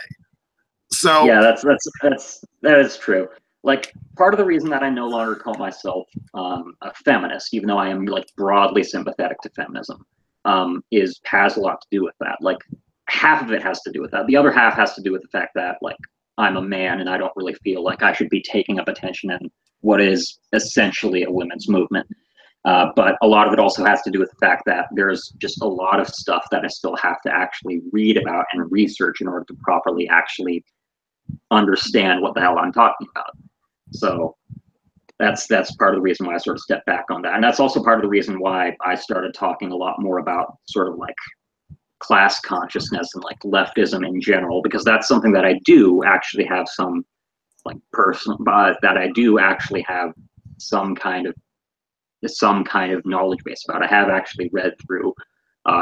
So yeah, that is true. Like, part of the reason that I no longer call myself a feminist, even though I am like broadly sympathetic to feminism, has a lot to do with that. Like, half of it has to do with that. The other half has to do with the fact that like I'm a man and I don't really feel like I should be taking up attention in what is essentially a women's movement. But a lot of it also has to do with the fact that there's just a lot of stuff that I still have to actually read about and research in order to properly actually understand what the hell I'm talking about. So that's part of the reason why I sort of stepped back on that. And that's also part of the reason why I started talking a lot more about sort of like class consciousness and like leftism in general, because that's something that I do actually have some like that I do actually have some kind of knowledge base about. I have actually read through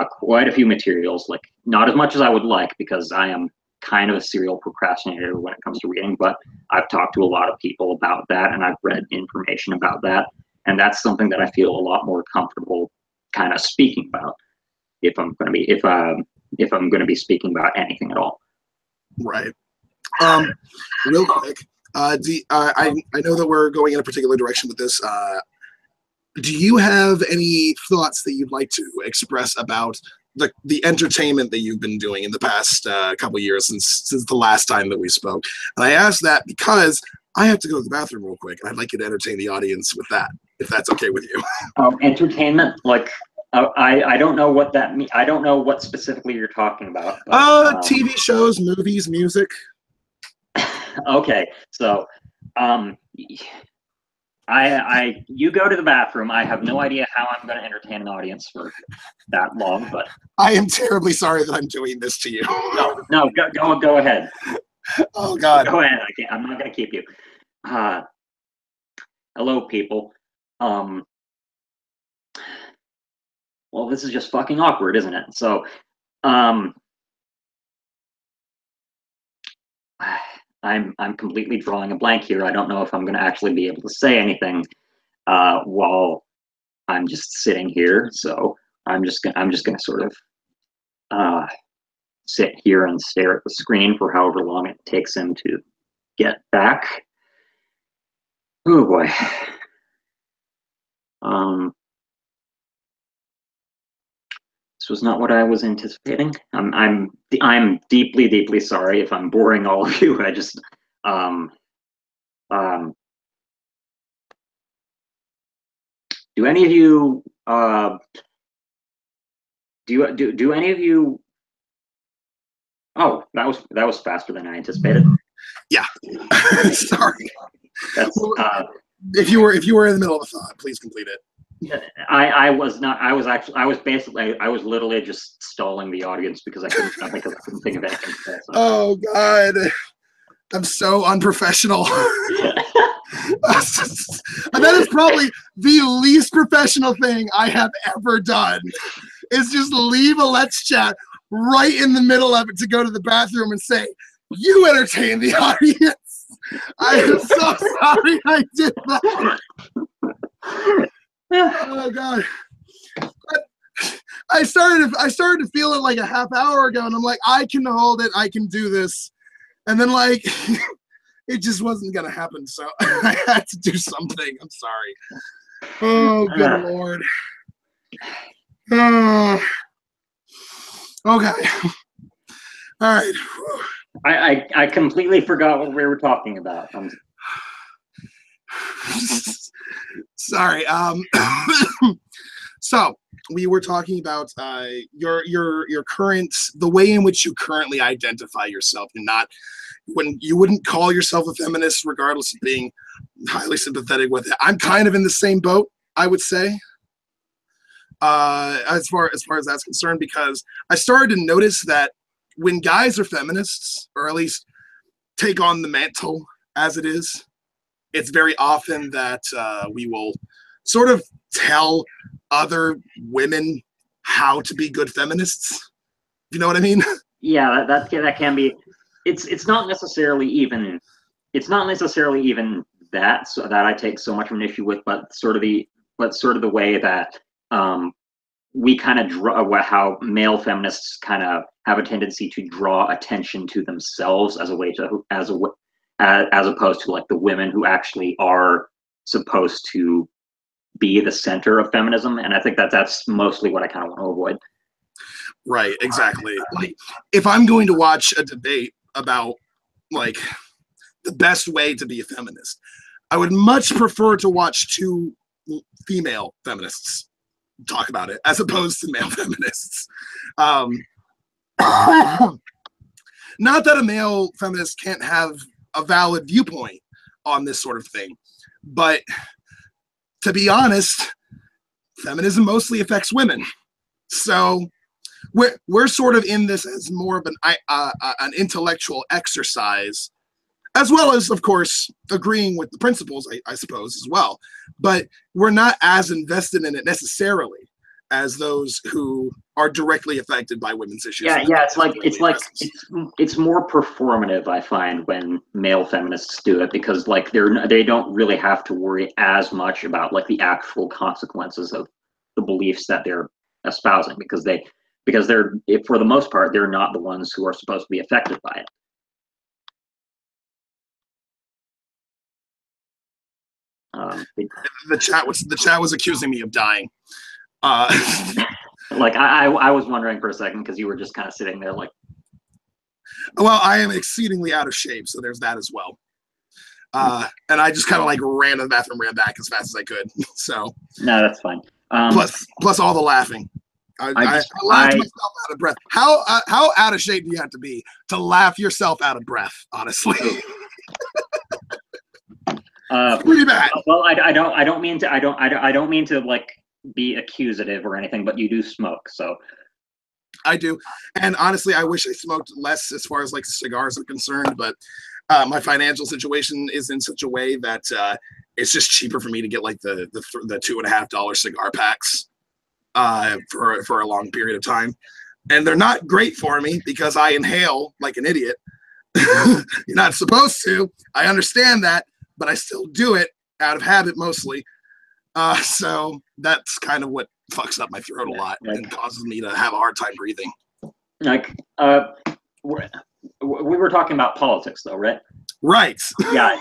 quite a few materials, like not as much as I would like, because I am kind of a serial procrastinator when it comes to reading, but I've talked to a lot of people about that and I've read information about that. And that's something that I feel a lot more comfortable kind of speaking about if I'm going to be speaking about anything at all. Right. Real quick, I know that we're going in a particular direction with this. Do you have any thoughts that you'd like to express about the entertainment that you've been doing in the past couple years since the last time that we spoke. And I asked that because I have to go to the bathroom real quick, and I'd like you to entertain the audience with that, if that's okay with you. Entertainment, like I don't know what that means. I don't know what specifically you're talking about. But, TV shows, movies, music. Okay, so you go to the bathroom. I have no idea how I'm going to entertain an audience for that long, but I am terribly sorry that I'm doing this to you. No, go ahead. Oh God, go ahead. I'm not going to keep you. Hello, people. Well, this is just fucking awkward, isn't it? So, I'm completely drawing a blank here. I don't know if I'm going to actually be able to say anything while I'm just sitting here. So I'm just going to sort of sit here and stare at the screen for however long it takes him to get back. Oh boy. This was not what I was anticipating. I'm deeply, deeply sorry if I'm boring all of you. I just do any of you do any of you? Oh, that was faster than I anticipated. Yeah. Sorry. That's if you were in the middle of a thought, please complete it. I was not. I was literally just stalling the audience because I couldn't think of anything to say. So. Oh God, I'm so unprofessional. And that is probably the least professional thing I have ever done. Is just leave a Let's Chat right in the middle of it to go to the bathroom and say, "You entertain the audience." I am so sorry I did that. Oh God. I started to feel it like a half hour ago, and I'm like, I can hold it, I can do this. And then like it just wasn't gonna happen, so I had to do something. I'm sorry. Oh good Lord. Okay. All right. I completely forgot what we were talking about. Sorry. So we were talking about your current, the way in which you currently identify yourself. You're not, when you wouldn't call yourself a feminist, regardless of being highly sympathetic with it. I'm kind of in the same boat, I would say. As far as that's concerned, because I started to notice that when guys are feminists, or at least take on the mantle as it is, it's very often that we will sort of tell other women how to be good feminists. You know what I mean? Yeah, that can be. It's not necessarily even that, so that I take so much of an issue with, but sort of the way that we kind of draw, how male feminists kind of have a tendency to draw attention to themselves as a way to as opposed to like the women who actually are supposed to be the center of feminism. And I think that's mostly what I kind of want to avoid. Right, exactly. Like if I'm going to watch a debate about like the best way to be a feminist, I would much prefer to watch two female feminists talk about it as opposed to male feminists. Not that a male feminist can't have a valid viewpoint on this sort of thing, but to be honest, feminism mostly affects women. So we're sort of in this as more of an intellectual exercise, as well as, of course, agreeing with the principles, I suppose, as well. But we're not as invested in it necessarily as those who are directly affected by women's issues. Yeah, it's more performative, I find, when male feminists do it, because like they don't really have to worry as much about like the actual consequences of the beliefs that they're espousing, because they're for the most part they're not the ones who are supposed to be affected by it. The chat was accusing me of dying. Like I was wondering for a second because you were just kind of sitting there like. Well, I am exceedingly out of shape, so there's that as well. And I just kind of like ran to the bathroom, ran back as fast as I could. So no, that's fine. Plus all the laughing. I laughed myself out of breath. How out of shape do you have to be to laugh yourself out of breath? Honestly, pretty bad. Well, I don't mean to like be accusative or anything, but you do smoke, so. I do, and honestly, I wish I smoked less as far as like cigars are concerned, but my financial situation is in such a way that it's just cheaper for me to get like the $2.50 cigar packs for a long period of time, and they're not great for me because I inhale like an idiot. You're not supposed to. I understand that, but I still do it out of habit mostly. So that's kind of what fucks up my throat a lot and causes me to have a hard time breathing. Like, we were talking about politics, though, right? Right. Yeah.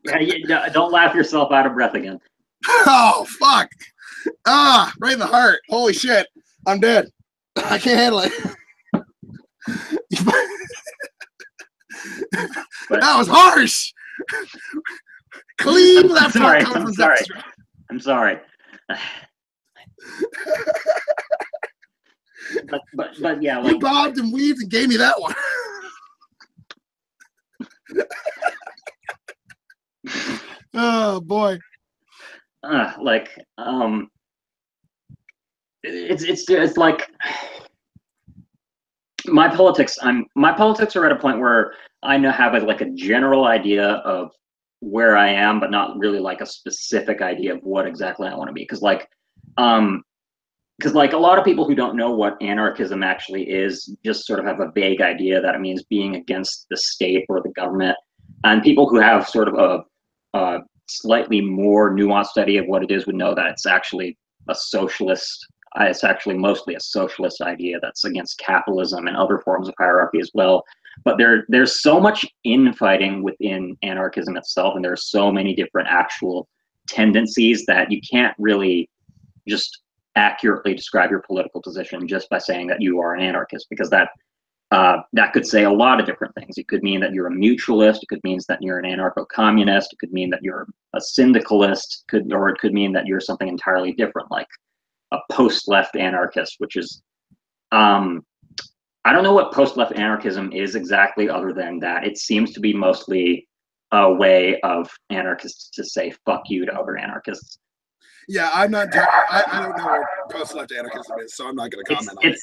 Yeah, don't laugh yourself out of breath again. Oh, fuck. Right in the heart. Holy shit. I'm dead. I can't handle it. That was harsh. Clean that part coming from Zennistrad. I'm sorry. but yeah, like you bobbed and weaved and gave me that one. Oh boy. It's like my politics are at a point where I now have a general idea of where I am, but not really like a specific idea of what exactly I want to be. Because a lot of people who don't know what anarchism actually is just sort of have a vague idea that it means being against the state or the government. And people who have sort of a slightly more nuanced idea of what it is would know that it's actually a socialist. It's actually mostly a socialist idea that's against capitalism and other forms of hierarchy as well. But there's so much infighting within anarchism itself, and there are so many different actual tendencies that you can't really just accurately describe your political position just by saying that you are an anarchist, because that could say a lot of different things. It could mean that you're a mutualist. It could mean that you're an anarcho-communist. It could mean that you're a syndicalist. Or it could mean that you're something entirely different, like a post-left anarchist, which is I don't know what post-left anarchism is exactly, other than that it seems to be mostly a way of anarchists to say fuck you to other anarchists. Yeah, I'm not. I don't know what post-left anarchism is, so I'm not going to comment on it.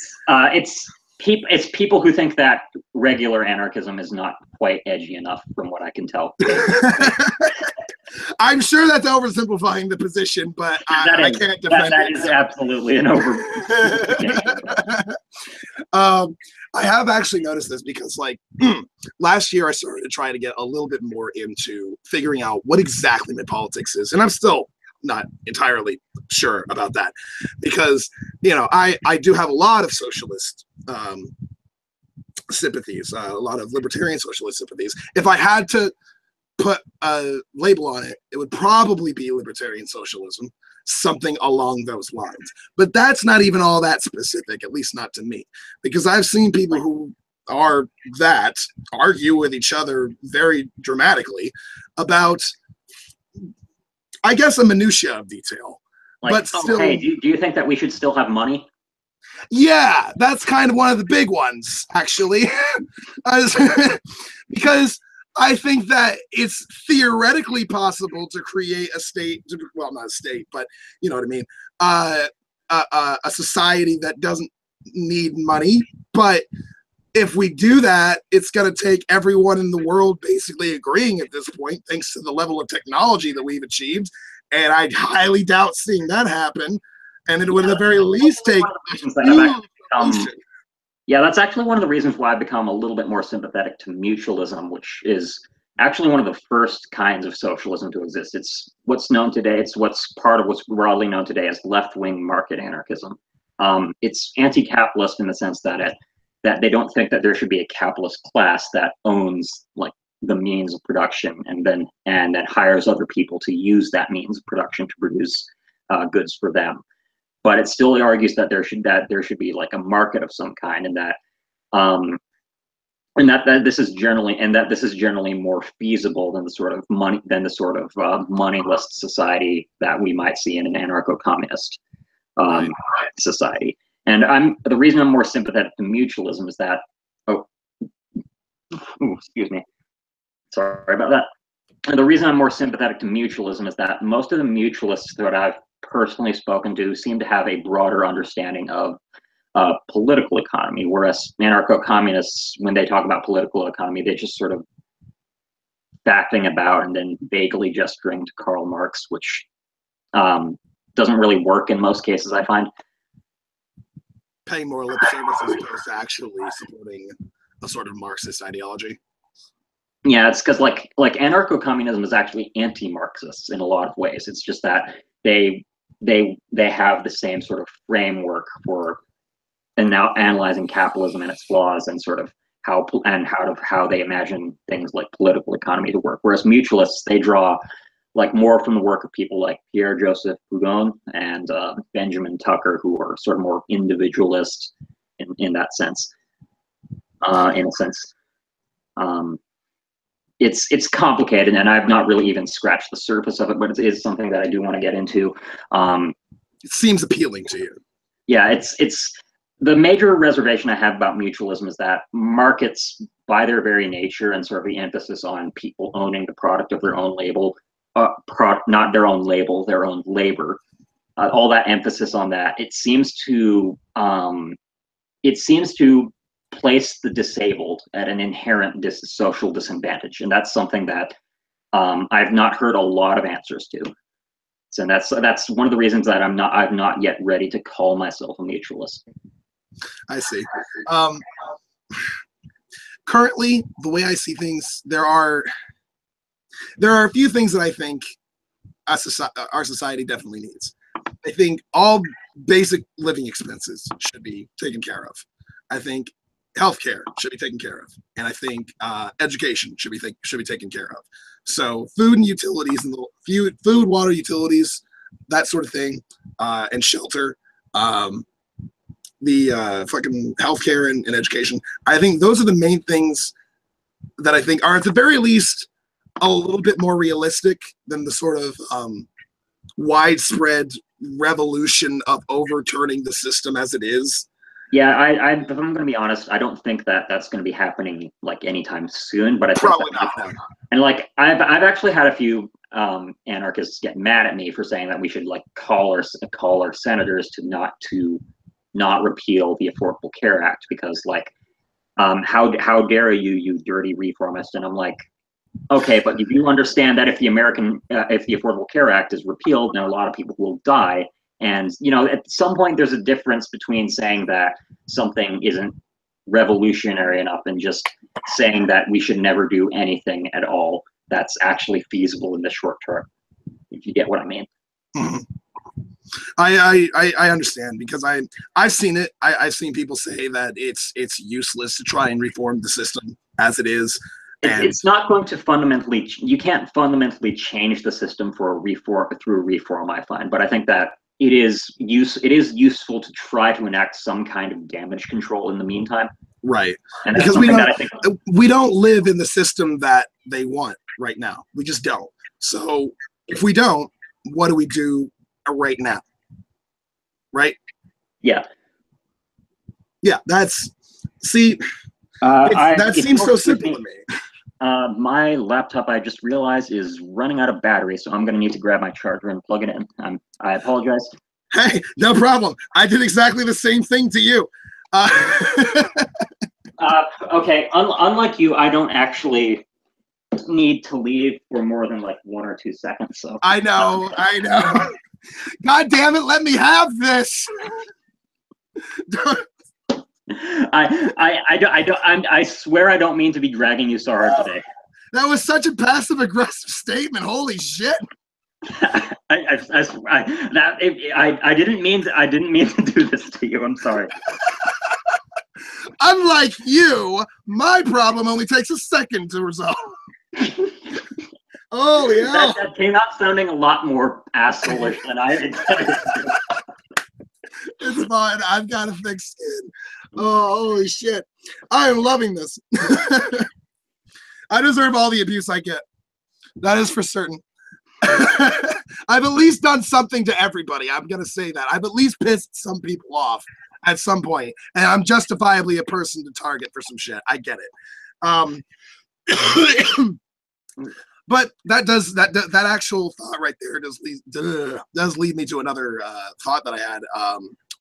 It's people who think that regular anarchism is not quite edgy enough, from what I can tell. I'm sure that's oversimplifying the position, but I can't defend it. That is absolutely an oversimplification. I have actually noticed this because, like, last year I started to try to get a little bit more into figuring out what exactly my politics is, and I'm still not entirely sure about that, because I do have a lot of socialist sympathies, a lot of libertarian socialist sympathies. If I had to put a label on it, it would probably be libertarian socialism, something along those lines. But that's not even all that specific, at least not to me, because I've seen people who are that argue with each other very dramatically about, I guess, a minutia of detail. But still, hey, do you think that we should still have money? Yeah, that's kind of one of the big ones, actually. Because I think that it's theoretically possible to create a state, well, not a state, but you know what I mean, a society that doesn't need money. But if we do that, it's going to take everyone in the world basically agreeing at this point, thanks to the level of technology that we've achieved. And I highly doubt seeing that happen. And it would at the very least take. Yeah, that's actually one of the reasons why I've become a little bit more sympathetic to mutualism, which is actually one of the first kinds of socialism to exist. It's what's known today. It's part of what's broadly known today as left-wing market anarchism. It's anti-capitalist in the sense that they don't think that there should be a capitalist class that owns like the means of production and then hires other people to use that means of production to produce goods for them. but it still argues that there should be like a market of some kind, and that this is generally more feasible than the sort of moneyless society that we might see in an anarcho-communist society. And the reason I'm more sympathetic to mutualism is that excuse me, sorry about that. And the reason I'm more sympathetic to mutualism is that most of the mutualists that I've personally spoken to seem to have a broader understanding of political economy, whereas anarcho-communists, when they talk about political economy, they just sort of facting about and then vaguely gesturing to Karl Marx, which doesn't really work in most cases, I find. Paying more lip service as opposed to actually supporting a sort of Marxist ideology. Yeah, it's because like anarcho-communism is actually anti-Marxist in a lot of ways. It's just that they have the same sort of framework for and now analyzing capitalism and its flaws and sort of how they imagine things like political economy to work. Whereas mutualists, they draw like more from the work of people like Pierre-Joseph Proudhon and Benjamin Tucker, who are sort of more individualist in that sense. In a sense, it's complicated, and I've not really even scratched the surface of it, but it is something that I do want to get into. It seems appealing to you. Yeah, it's the major reservation I have about mutualism is that markets, by their very nature, and sort of the emphasis on people owning the product of their own label, not their own label, their own labor, all that emphasis on that, it seems to place the disabled at an inherent social disadvantage, and that's something that I've not heard a lot of answers to. So that's one of the reasons that I'm not yet ready to call myself a mutualist. I see. Currently, the way I see things, there are a few things that I think our society definitely needs. I think all basic living expenses should be taken care of. I think healthcare should be taken care of, and I think education should be taken care of. So food and utilities, and food, water, utilities, that sort of thing, and shelter. The fucking healthcare and education. I think those are the main things that I think are at the very least a little bit more realistic than the sort of widespread revolution of overturning the system as it is. Yeah, if I'm going to be honest, I don't think that that's going to be happening like anytime soon. But I think probably not. And like I've actually had a few anarchists get mad at me for saying that we should like call our senators to not repeal the Affordable Care Act, because like how dare you dirty reformist? And I'm like, okay, but you do understand that if the Affordable Care Act is repealed, then a lot of people will die. And, you know, at some point there's a difference between saying that something isn't revolutionary enough and just saying that we should never do anything at all that's actually feasible in the short term, if you get what I mean. Mm-hmm. I understand, because I've seen it. I've seen people say that it's useless to try and reform the system as it is. It's not going to fundamentally. You can't fundamentally change the system through reform. I find, but I think that it is useful to try to enact some kind of damage control in the meantime. Right, and because we don't live in the system that they want right now. We just don't. So if we don't, what do we do right now? Right? Yeah. Yeah, that seems so simple to me. My laptop, I just realized, is running out of battery, so I'm going to need to grab my charger and plug it in. I apologize. Hey, no problem. I did exactly the same thing to you. Okay, unlike you, I don't actually need to leave for more than like 1 or 2 seconds. So I know. God damn it! Let me have this. I swear I don't mean to be dragging you so hard today. That was such a passive aggressive statement. Holy shit! I didn't mean to do this to you. I'm sorry. Unlike you, my problem only takes a second to resolve. Oh yeah. That came out sounding a lot more asshole-ish than I intended. It's fine. I've got a thick skin. Oh, holy shit. I am loving this. I deserve all the abuse I get. That is for certain. I've at least done something to everybody. I'm going to say that. I've at least pissed some people off at some point, and I'm justifiably a person to target for some shit. I get it. But that actual thought right there does lead me to another thought that I had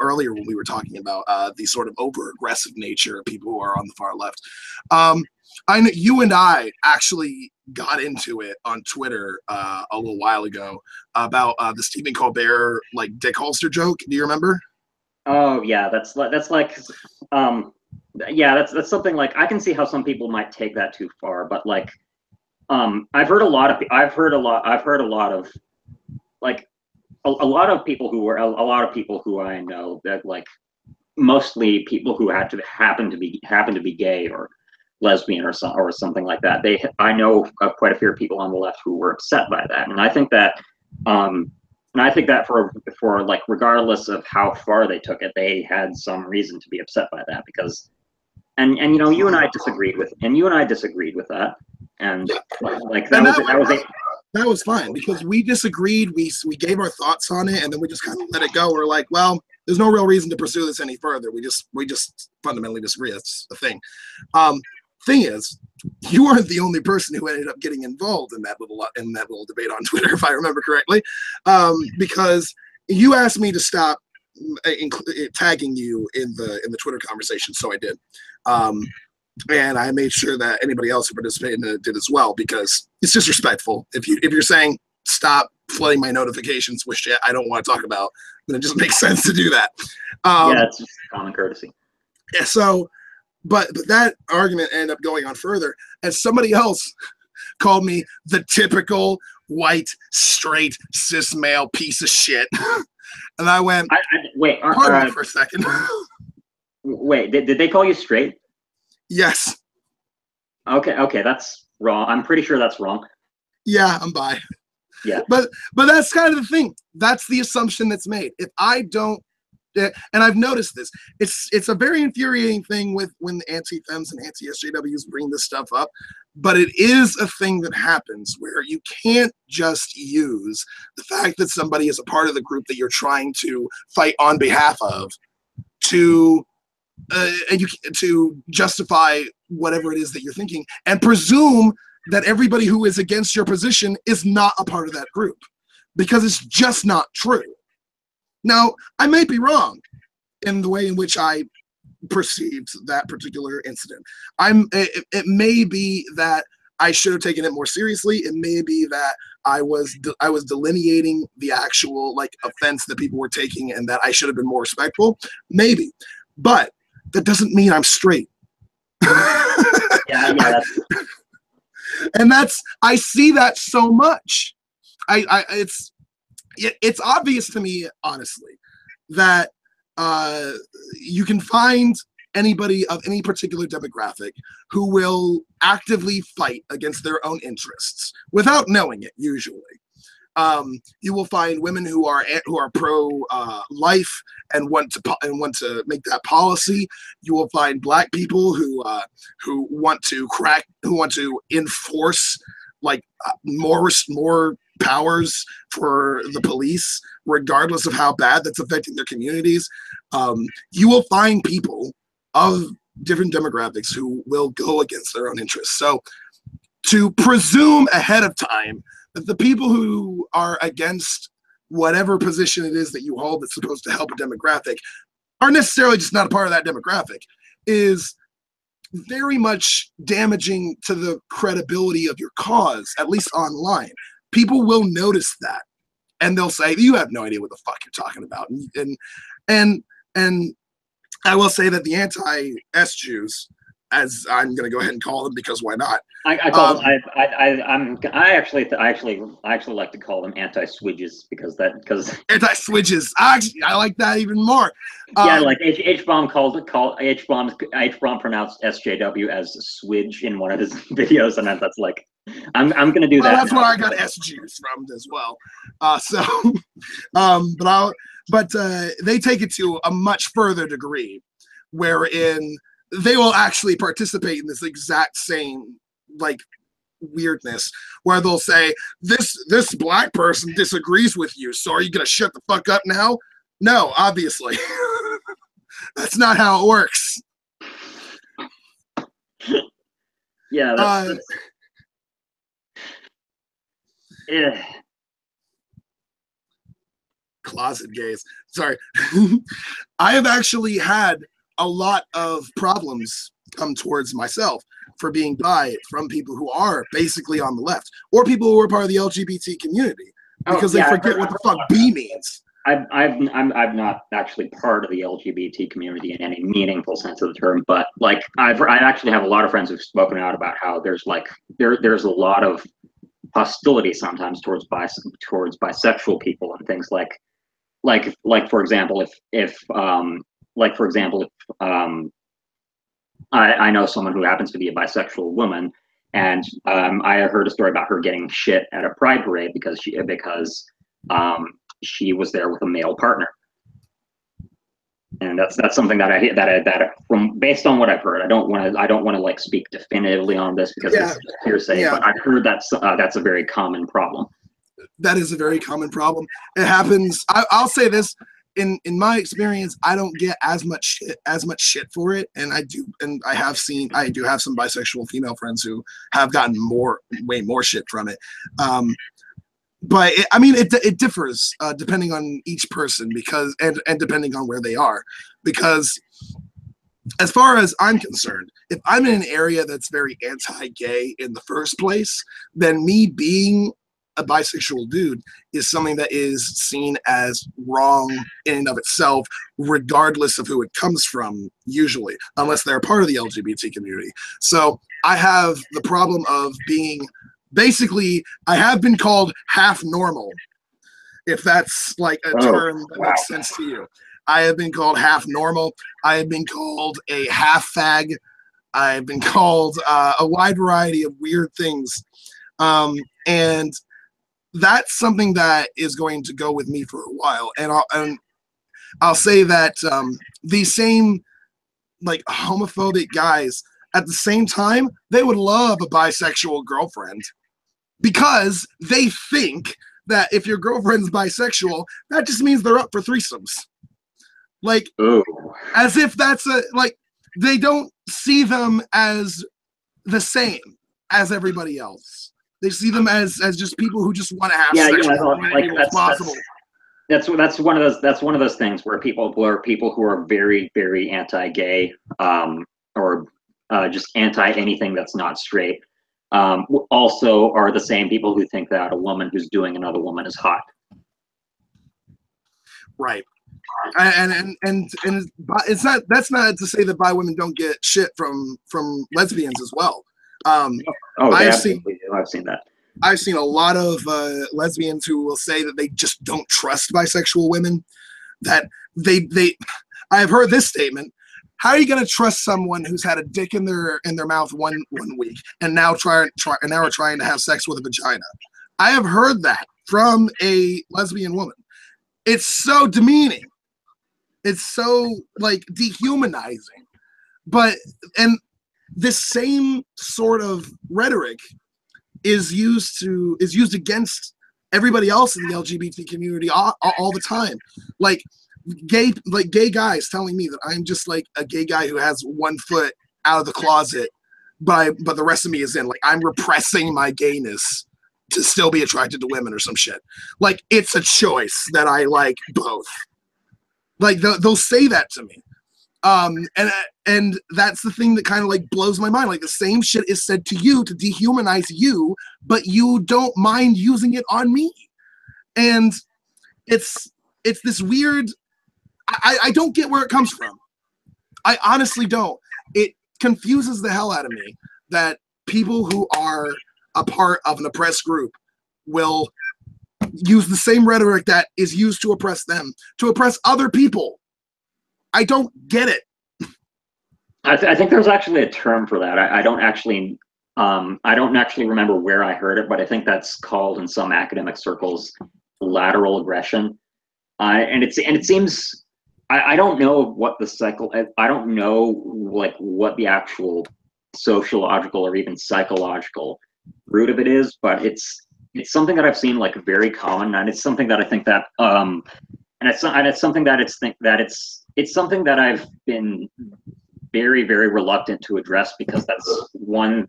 earlier when we were talking about the sort of over-aggressive nature of people who are on the far left. I know you and I actually got into it on Twitter a little while ago about the Stephen Colbert like dick holster joke. Do you remember? Oh yeah, that's like yeah, that's something like I can see how some people might take that too far, but like I've heard a lot of like a lot of people who I know that like mostly people who happen to be gay or lesbian or something like that. I know quite a few people on the left who were upset by that, and I think that for like regardless of how far they took it, they had some reason to be upset by that because, and you know, you and I disagreed with that, and like that was fine because we disagreed. We gave our thoughts on it, and then we just kind of let it go. We're like, well, there's no real reason to pursue this any further. We just fundamentally disagree. That's the thing. Thing is, you weren't the only person who ended up getting involved in that little debate on Twitter, if I remember correctly, because you asked me to stop tagging you in the Twitter conversation, so I did, and I made sure that anybody else who participated in it did as well because it's disrespectful. If you're saying stop flooding my notifications with shit I don't want to talk about, then it just makes sense to do that. Yeah, it's just common courtesy. Yeah, so. But that argument ended up going on further, and somebody else called me the typical white, straight, cis male piece of shit. And I went, wait, pardon me for a second. Wait, did they call you straight? Yes. Okay, that's wrong. I'm pretty sure that's wrong. Yeah, I'm bi. Yeah. But that's kind of the thing. That's the assumption that's made. If I don't, and I've noticed this, it's a very infuriating thing when the anti-fems and anti-SJWs bring this stuff up, but it is a thing that happens where you can't just use the fact that somebody is a part of the group that you're trying to fight on behalf of to justify whatever it is that you're thinking and presume that everybody who is against your position is not a part of that group, because it's just not true. Now, I may be wrong in the way in which I perceived that particular incident. It may be that I should have taken it more seriously. It may be that I was delineating the actual like offense that people were taking, and that I should have been more respectful. Maybe, but that doesn't mean I'm straight. Yeah. And I see that so much. It's obvious to me, honestly, that you can find anybody of any particular demographic who will actively fight against their own interests without knowing it. Usually, you will find women who are pro life and want to make that policy. You will find Black people who want to enforce like more powers for the police, regardless of how bad that's affecting their communities. You will find people of different demographics who will go against their own interests. So to presume ahead of time that the people who are against whatever position it is that you hold that's supposed to help a demographic are necessarily just not a part of that demographic is very much damaging to the credibility of your cause, at least online. People will notice that, and they'll say, "You have no idea what the fuck you're talking about." And I will say that the anti-S Jews, as I'm going to go ahead and call them because why not? I actually like to call them anti-swidges because anti-swidges. I like that even more. Yeah, like H Bomb pronounced SJW as swidge in one of his videos, and that's like I'm going to do that. That's where I got S Jews from as well. But but they take it to a much further degree, wherein they will actually participate in this exact same like weirdness, where they'll say, this black person disagrees with you, so are you gonna shut the fuck up now? No, obviously. That's not how it works. Yeah, that's yeah. Closet gays. Sorry. I have actually had a lot of problems come towards myself for being bi from people who are basically on the left, or people who are part of the LGBT community, because they forget what the fuck B means. I'm not actually part of the LGBT community in any meaningful sense of the term, but like I actually have a lot of friends who've spoken out about how there's like there's a lot of hostility sometimes towards bisexual people and things like for example if I know someone who happens to be a bisexual woman, and I heard a story about her getting shit at a pride parade because she was there with a male partner, and that's something that from based on what I've heard. I don't want to like speak definitively on this because it's hearsay, but I've heard that's a very common problem. That is a very common problem. It happens. I'll say this. In my experience, I don't get as much shit for it, and I do have some bisexual female friends who have gotten way more shit from it. But it differs depending on each person, because and depending on where they are, because as far as I'm concerned, if I'm in an area that's very anti-gay in the first place, then me being a bisexual dude is something that is seen as wrong in and of itself, regardless of who it comes from, usually, unless they're part of the LGBT community. So I have the problem of being, basically, I have been called half normal, if that's like a term that makes sense to you. I have been called half normal. I have been called a half fag. I've been called a wide variety of weird things. And that's something that is going to go with me for a while. And I'll say that these same like homophobic guys, at the same time, they would love a bisexual girlfriend, because they think that if your girlfriend's bisexual, that just means they're up for threesomes. Like, as if that's they don't see them as the same as everybody else. They see them as just people who just want to have sex. That's one of those things where people who are very, very anti-gay, or just anti anything that's not straight, also are the same people who think that a woman who's doing another woman is hot. Right. And it's not, that's not to say that bi women don't get shit from lesbians as well. I've seen that. I've seen a lot of lesbians who will say that they just don't trust bisexual women. That I've heard this statement: how are you going to trust someone who's had a dick in their mouth one week and now are trying to have sex with a vagina? I have heard that from a lesbian woman. It's so demeaning. It's so like dehumanizing. And this same sort of rhetoric is used against everybody else in the LGBT community all the time. Like gay guys telling me that I'm just like a gay guy who has 1 foot out of the closet, but the rest of me is in. Like, I'm repressing my gayness to still be attracted to women or some shit. Like, it's a choice that I like both. Like, they'll say that to me. And that's the thing that kind of like blows my mind. Like, the same shit is said to you to dehumanize you, but you don't mind using it on me. And it's this weird, I don't get where it comes from. I honestly don't. It confuses the hell out of me that people who are a part of an oppressed group will use the same rhetoric that is used to oppress them, to oppress other people. I don't get it. I think there's actually a term for that. I don't actually remember where I heard it, but I think that's called in some academic circles lateral aggression. And it seems I don't know what I don't know like what the actual sociological or even psychological root of it is, but it's something that I've seen like very common, and it's something that I think that and it's something that it's something that I've been very, very reluctant to address, because that's one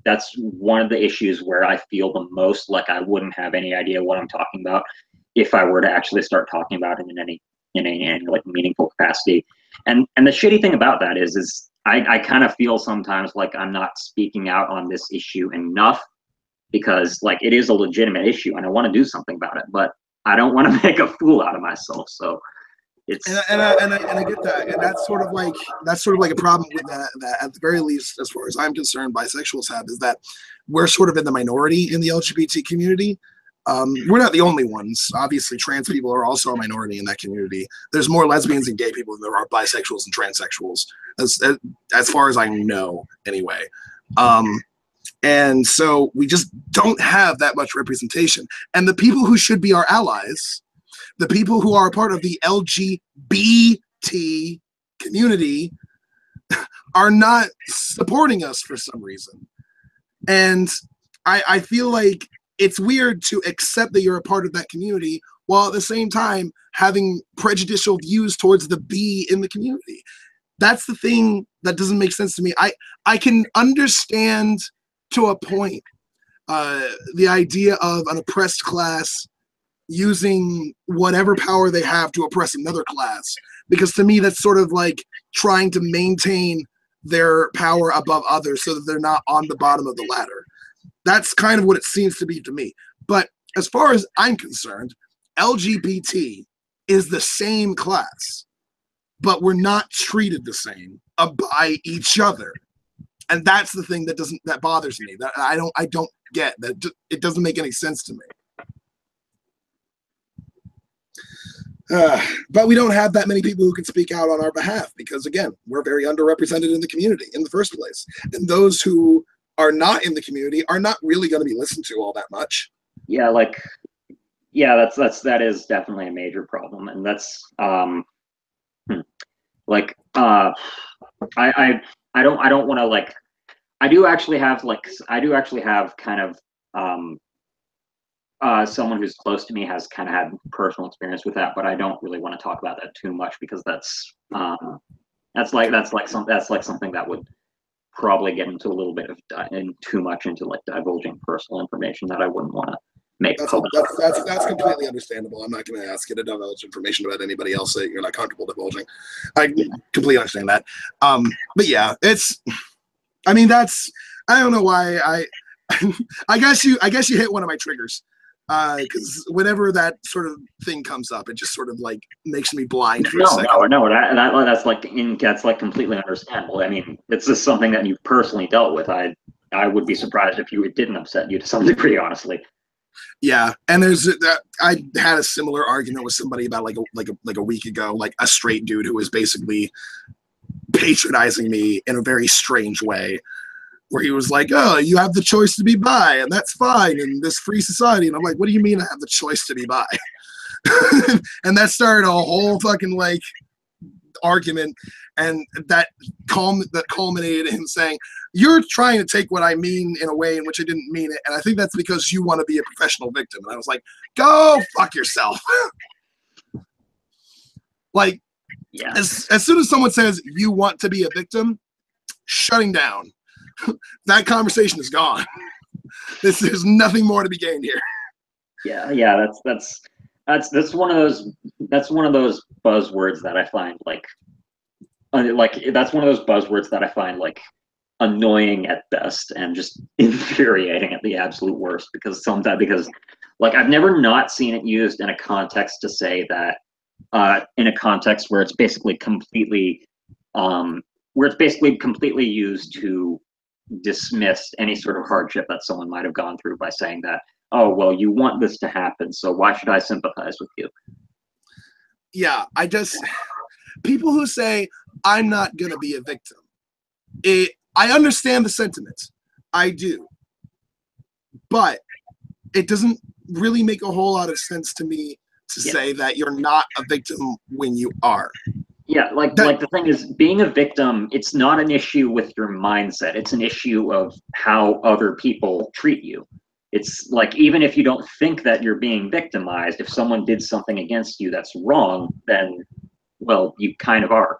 of the issues where I feel the most like I wouldn't have any idea what I'm talking about if I were to actually start talking about it in any like meaningful capacity. And the shitty thing about that is I kind of feel sometimes like I'm not speaking out on this issue enough, because like it is a legitimate issue and I want to do something about it, but I don't want to make a fool out of myself. So it's and I get that, and that's sort of like a problem with that at the very least, as far as I'm concerned, bisexuals have, is that we're sort of in the minority in the LGBT community. We're not the only ones. Obviously, trans people are also a minority in that community. There's more lesbians and gay people than there are bisexuals and transsexuals, as far as I know, anyway. And so we just don't have that much representation. And the people who should be our allies, the people who are a part of the LGBT community, are not supporting us for some reason. And I feel like it's weird to accept that you're a part of that community while at the same time having prejudicial views towards the B in the community. That's the thing that doesn't make sense to me. I can understand to a point the idea of an oppressed class using whatever power they have to oppress another class, because to me that's sort of like trying to maintain their power above others so that they're not on the bottom of the ladder. That's kind of what it seems to be to me. But as far as I'm concerned, LGBT is the same class, but we're not treated the same by each other. And that's the thing that bothers me. That I don't get. That it doesn't make any sense to me. But we don't have that many people who can speak out on our behalf, because again, we're very underrepresented in the community in the first place. And those who are not in the community are not really going to be listened to all that much. Yeah, like, yeah, that is definitely a major problem. And that's like I don't want to like, I do actually have kind of someone who's close to me has kind of had personal experience with that, but I don't really want to talk about that too much, because that's something that would probably get into a little bit of too much into like divulging personal information that I wouldn't want to make public. That's completely understandable. I'm not going to ask you to divulge information about anybody else that you're not comfortable divulging. I completely understand that. But yeah, I don't know why I guess you hit one of my triggers. Because whenever that sort of thing comes up, it just sort of like makes me blind for a second. That's like completely understandable. I mean, it's just something that you've personally dealt with. I would be surprised if it didn't upset you to some degree, honestly. Yeah, and I had a similar argument with somebody about like a week ago, like a straight dude who was basically patronizing me in a very strange way, where he was like, oh, you have the choice to be bi, and that's fine in this free society. And I'm like, what do you mean I have the choice to be bi? And that started a whole fucking like argument, and that culminated in him saying, you're trying to take what I mean in a way in which I didn't mean it, and I think that's because you want to be a professional victim. And I was like, go fuck yourself. Like, yeah. As soon as someone says you want to be a victim, shutting down. That conversation is gone. There's nothing more to be gained here. Yeah, that's one of those buzzwords that I find like that's one of those buzzwords that I find like annoying at best and just infuriating at the absolute worst, because like I've never not seen it used in a context to say that in a context where it's basically completely used to dismiss any sort of hardship that someone might have gone through by saying that, oh, well, you want this to happen, so why should I sympathize with you? Yeah, people who say, I'm not going to be a victim, I understand the sentiment. I do. But it doesn't really make a whole lot of sense to me to say that you're not a victim when you are. Yeah, like the thing is, being a victim, it's not an issue with your mindset. It's an issue of how other people treat you. It's like, even if you don't think that you're being victimized, if someone did something against you that's wrong, then, well, you kind of are.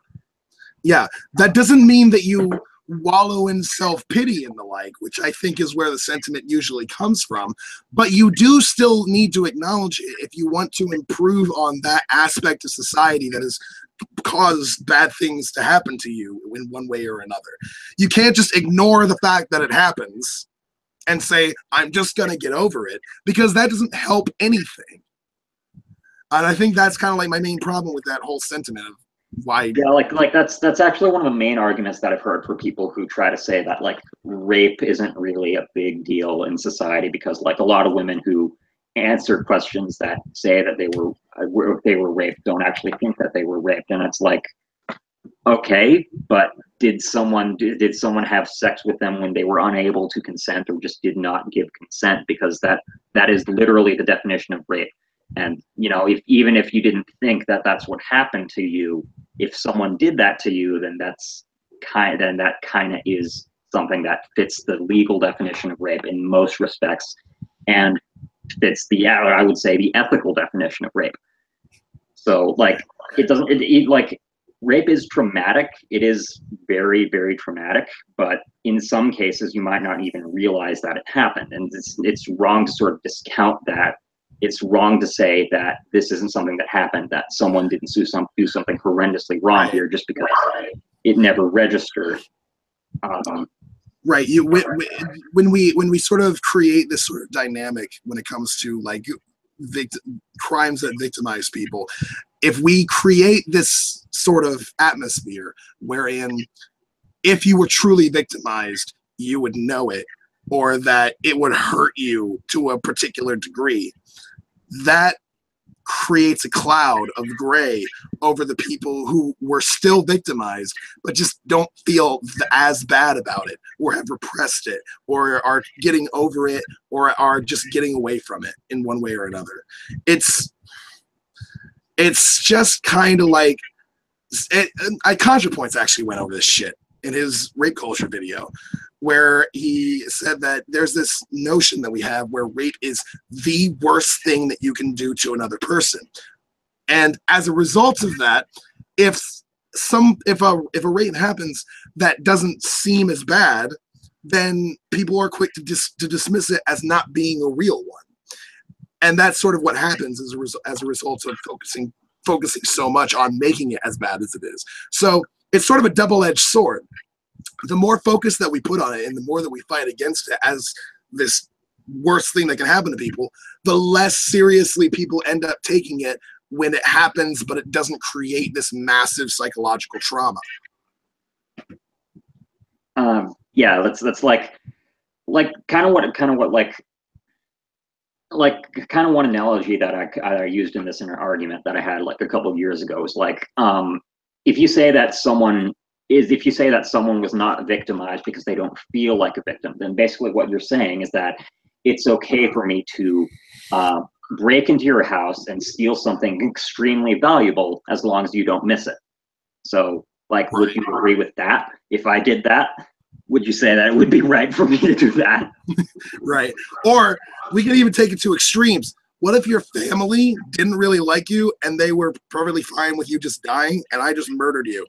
Yeah, that doesn't mean that you wallow in self-pity and the like, which I think is where the sentiment usually comes from. But you do still need to acknowledge it if you want to improve on that aspect of society that has caused bad things to happen to you in one way or another. You can't just ignore the fact that it happens and say, I'm just going to get over it, because that doesn't help anything. And I think that's kind of like my main problem with that whole sentiment of why. Yeah, like that's actually one of the main arguments that I've heard for people who try to say that like rape isn't really a big deal in society, because like a lot of women who answer questions that say that they were raped don't actually think that they were raped. And it's like, okay, but did someone have sex with them when they were unable to consent, or just did not give consent? Because that is literally the definition of rape. And you know, even if you didn't think that that's what happened to you, if someone did that to you, then that kind of is something that fits the legal definition of rape in most respects, and fits I would say the ethical definition of rape. So like, like, rape is traumatic. It is very, very traumatic, but in some cases you might not even realize that it happened. And it's wrong to sort of discount that. It's wrong to say that this isn't something that happened, that someone didn't do something horrendously wrong here just because it never registered. Right. When we sort of create this sort of dynamic when it comes to like crimes that victimize people, if we create this sort of atmosphere wherein if you were truly victimized, you would know it, or that it would hurt you to a particular degree, that creates a cloud of gray over the people who were still victimized but just don't feel as bad about it, or have repressed it, or are getting over it, or are just getting away from it in one way or another. It's just kind of like ContraPoints actually went over this shit in his rape culture video, where he said that there's this notion that we have where rape is the worst thing that you can do to another person. And as a result of that, if a rape happens that doesn't seem as bad, then people are quick to dismiss it as not being a real one. And that's sort of what happens as a result of focusing so much on making it as bad as it is. So it's sort of a double-edged sword. The more focus that we put on it and the more that we fight against it as this worst thing that can happen to people, the less seriously people end up taking it when it happens, but it doesn't create this massive psychological trauma. Yeah, that's like kind of one analogy that I used in this inner argument that I had like a couple of years ago is like, if you say that someone was not victimized because they don't feel like a victim, then basically what you're saying is that it's okay for me to break into your house and steal something extremely valuable as long as you don't miss it. So like, would you agree with that? If I did that, would you say that it would be right for me to do that? Right. Or we can even take it to extremes. What if your family didn't really like you and they were perfectly fine with you just dying and I just murdered you?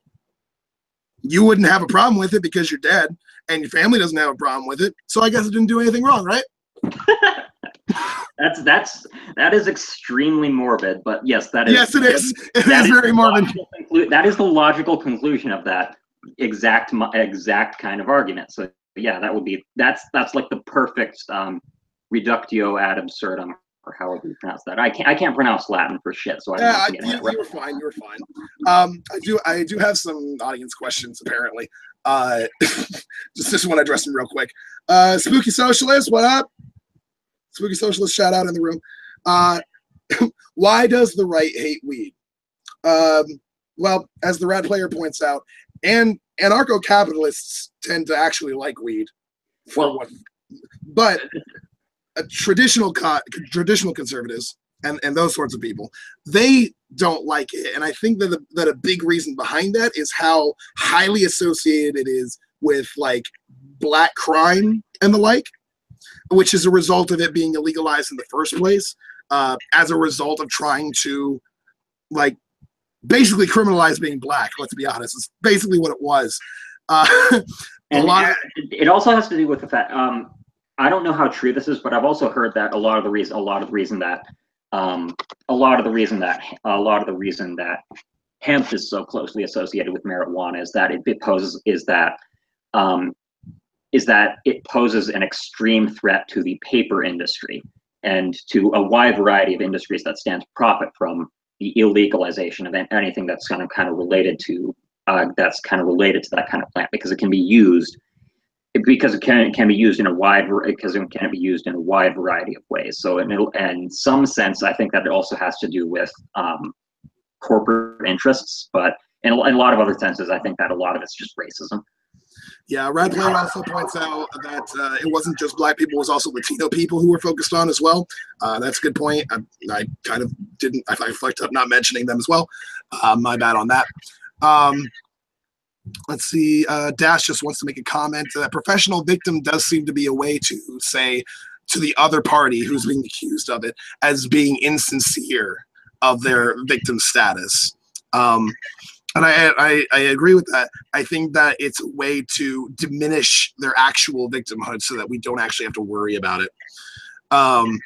You wouldn't have a problem with it because you're dead, and your family doesn't have a problem with it. So I guess it didn't do anything wrong, right? That is extremely morbid, but yes, that is. Yes, it is. It is very morbid. That is the logical conclusion of that exact kind of argument. So yeah, that's like the perfect reductio ad absurdum, or however you pronounce that. I can't pronounce Latin for shit, so you were fine. You were fine. I do have some audience questions apparently. Just want to address them real quick. Spooky Socialist, what up? Spooky Socialist, shout out in the room. Why does the right hate weed? Well, as the Rat Player points out, and anarcho-capitalists tend to actually like weed, but traditional conservatives and those sorts of people, they don't like it. And I think that that a big reason behind that is how highly associated it is with like black crime and the like, which is a result of it being illegalized in the first place, as a result of trying to like basically criminalize being black. Let's be honest, it's basically what it was. It also has to do with the fact, I don't know how true this is, but I've also heard that a lot of the reason that hemp is so closely associated with marijuana is that it poses an extreme threat to the paper industry and to a wide variety of industries that stand to profit from the illegalization of anything that's kind of related to that kind of plant, because it can be used in a wide variety of ways. So in some sense, I think that it also has to do with corporate interests, but in a lot of other senses, I think that a lot of it's just racism. Yeah, Red Player also points out that it wasn't just black people, it was also Latino people who were focused on as well. That's a good point. I kind of didn't, I fucked up not mentioning them as well. My bad on that. Let's see, Dash just wants to make a comment that professional victim does seem to be a way to say to the other party who's being accused of it as being insincere of their victim status. And I agree with that. I think that it's a way to diminish their actual victimhood so that we don't actually have to worry about it. And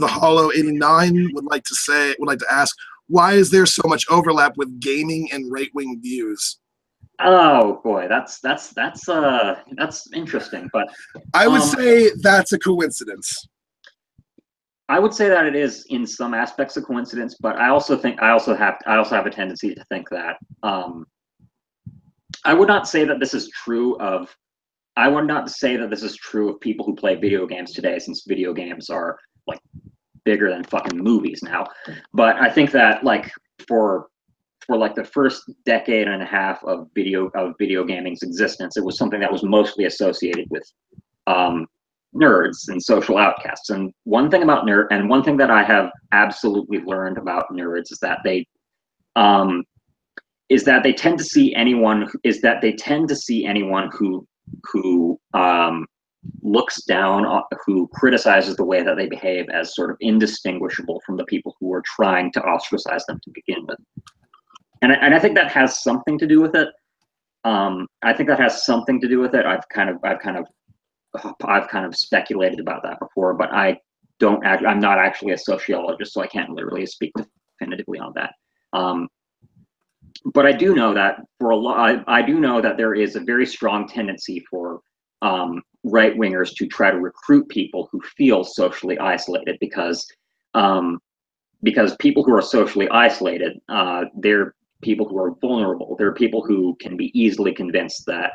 the Hollow 89 would like to ask, why is there so much overlap with gaming and right-wing views? Oh boy, that's interesting, but I would say that's a coincidence. I would say that it is in some aspects a coincidence, but I also have a tendency to think that I would not say that this is true of people who play video games today, since video games are like bigger than fucking movies now. But I think that like for like the first decade and a half of video gaming's existence, it was something that was mostly associated with nerds and social outcasts. And one thing that I have absolutely learned about nerds is that they tend to see anyone who looks down, who criticizes the way that they behave, as sort of indistinguishable from the people who are trying to ostracize them to begin with. And I think that has something to do with it. I've kind of speculated about that before, but I'm not actually a sociologist, so I can't literally speak definitively on that. But I do know that there is a very strong tendency for right-wingers to try to recruit people who feel socially isolated, because people who are socially isolated, they're people who are vulnerable. They're people who can be easily convinced that,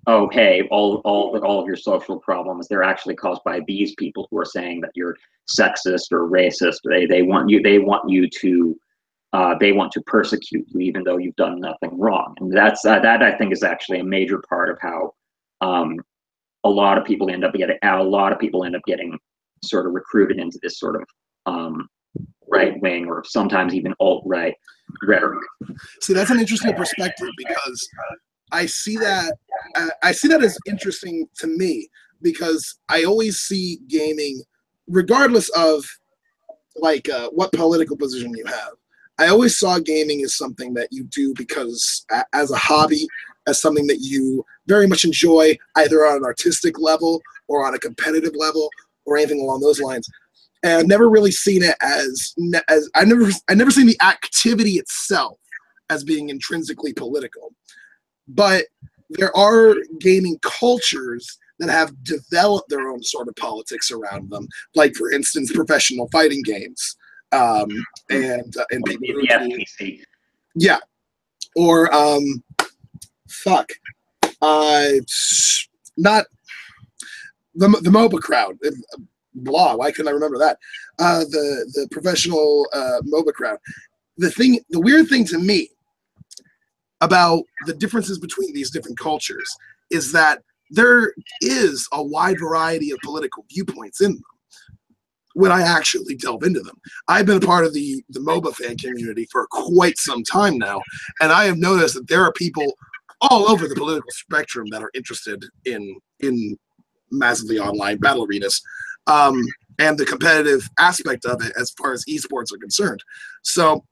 oh, hey, all of your social problems, they're actually caused by these people who are saying that you're sexist or racist. They want to persecute you even though you've done nothing wrong. And that I think is actually a major part of how a lot of people end up getting sort of recruited into this sort of right wing, or sometimes even alt-right rhetoric. See, that's an interesting perspective, because I see that as interesting to me, because I always see gaming, regardless of like what political position you have, I always saw gaming as something that you do because as a hobby, as something that you very much enjoy, either on an artistic level or on a competitive level or anything along those lines. And I've never really seen it as I've never seen the activity itself as being intrinsically political. But there are gaming cultures that have developed their own sort of politics around them, like, for instance, professional fighting games, and people who do, yeah, or not the MOBA crowd. Blah, why couldn't I remember that? The professional MOBA crowd. The weird thing to me about the differences between these different cultures is that there is a wide variety of political viewpoints in them. when I actually delve into them. I've been a part of the MOBA fan community for quite some time now, and I have noticed that there are people all over the political spectrum that are interested in massively online battle arenas, and the competitive aspect of it as far as esports are concerned. So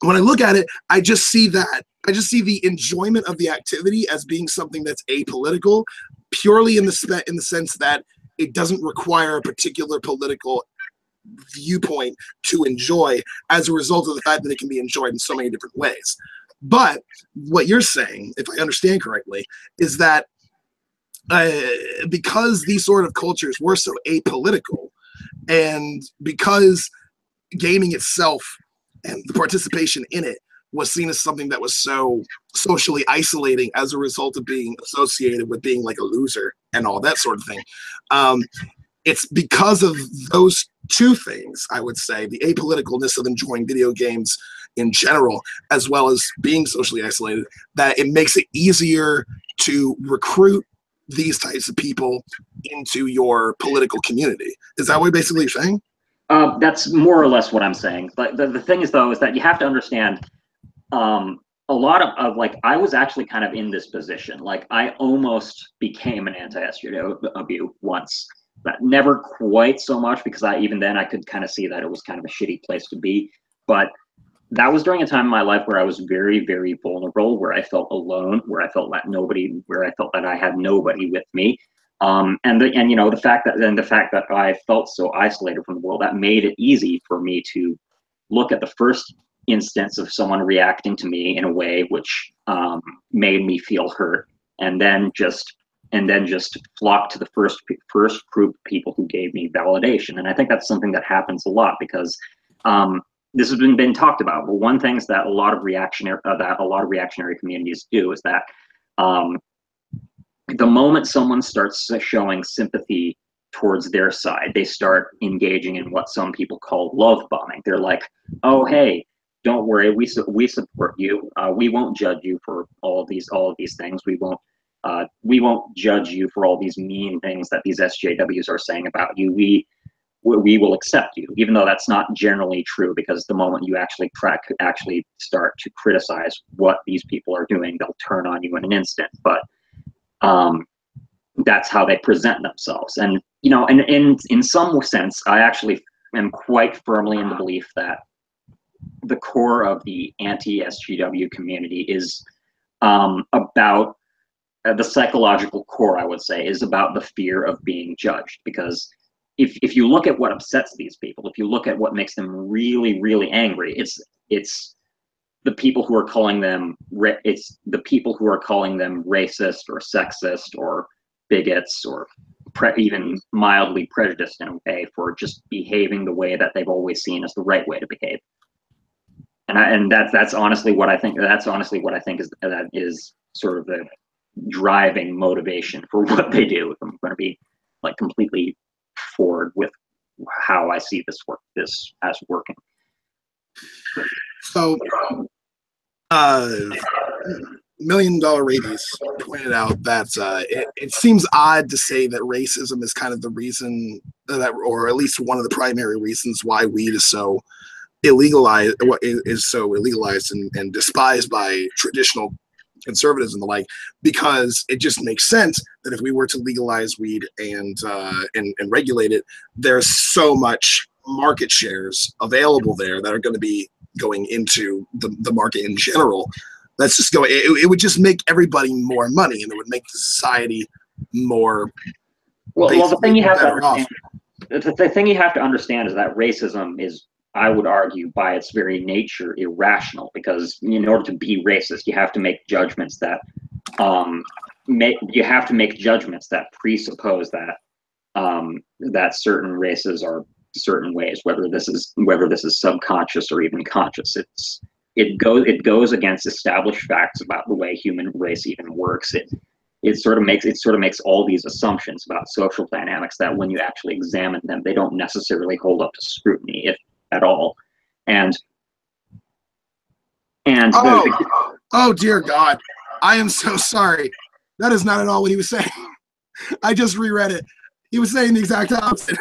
when I look at it, I just see that. I just see the enjoyment of the activity as being something that's apolitical, purely in the sense that it doesn't require a particular political viewpoint to enjoy, as a result of the fact that it can be enjoyed in so many different ways. But what you're saying, if I understand correctly, is that because these sort of cultures were so apolitical, and because gaming itself and the participation in it was seen as something that was so socially isolating as a result of being associated with being like a loser and all that sort of thing. It's because of those two things, I would say, the apoliticalness of enjoying video games in general, as well as being socially isolated, that it makes it easier to recruit these types of people into your political community. Is that what basically you're saying? That's more or less what I'm saying. But the thing is, though, is that you have to understand, a lot of like, I was actually kind of in this position. Like, I almost became an anti-SJW once, but never quite so much, because even then I could kind of see that it was kind of a shitty place to be. But that was during a time in my life where I was very, very vulnerable, where I felt alone, where I felt that I had nobody with me. The fact that I felt so isolated from the world, that made it easy for me to look at the first instance of someone reacting to me in a way which made me feel hurt, and then just flock to the first group of people who gave me validation. And I think that's something that happens a lot, because this has been talked about. But one thing is that a lot of reactionary communities do is that the moment someone starts showing sympathy towards their side, they start engaging in what some people call love bombing. They're like, "Oh, hey, don't worry, we support you. We won't judge you for all of these things. We won't judge you for all these mean things that these SJWs are saying about you. We will accept you," even though that's not generally true, because the moment you actually start to criticize what these people are doing, they'll turn on you in an instant. But that's how they present themselves. And in some sense, I actually am quite firmly in the belief that the core of the anti-SJW community is about the psychological core, I would say, is about the fear of being judged. Because if you look at what upsets these people, if you look at what makes them really, really angry, it's the people who are calling them racist or sexist or bigots, or even mildly prejudiced in a way, for just behaving the way that they've always seen as the right way to behave. And that's honestly what I think. Is sort of the driving motivation for what they do. If I'm going to be like completely forward with how I see this as working. So, $1 Million Rabies pointed out that it seems odd to say that racism is kind of the reason that, or at least one of the primary reasons why weed is so illegalized, and despised by traditional conservatives and the like, because it just makes sense that if we were to legalize weed and regulate it, there's so much market shares available there that are going to be going into the market in general. Let's just go. It would just make everybody more money, and it would make the society more. Well, the thing you have to understand. The thing you have to understand is that racism is, I would argue, by its very nature, irrational. Because in order to be racist, you have to make judgments that presuppose that that certain races are certain ways, whether this is subconscious or even conscious. It goes against established facts about the way human race even works. It sort of makes all these assumptions about social dynamics that when you actually examine them, they don't necessarily hold up to scrutiny, if at all. And oh dear God, I am so sorry. That is not at all what he was saying. I just reread it. He was saying the exact opposite.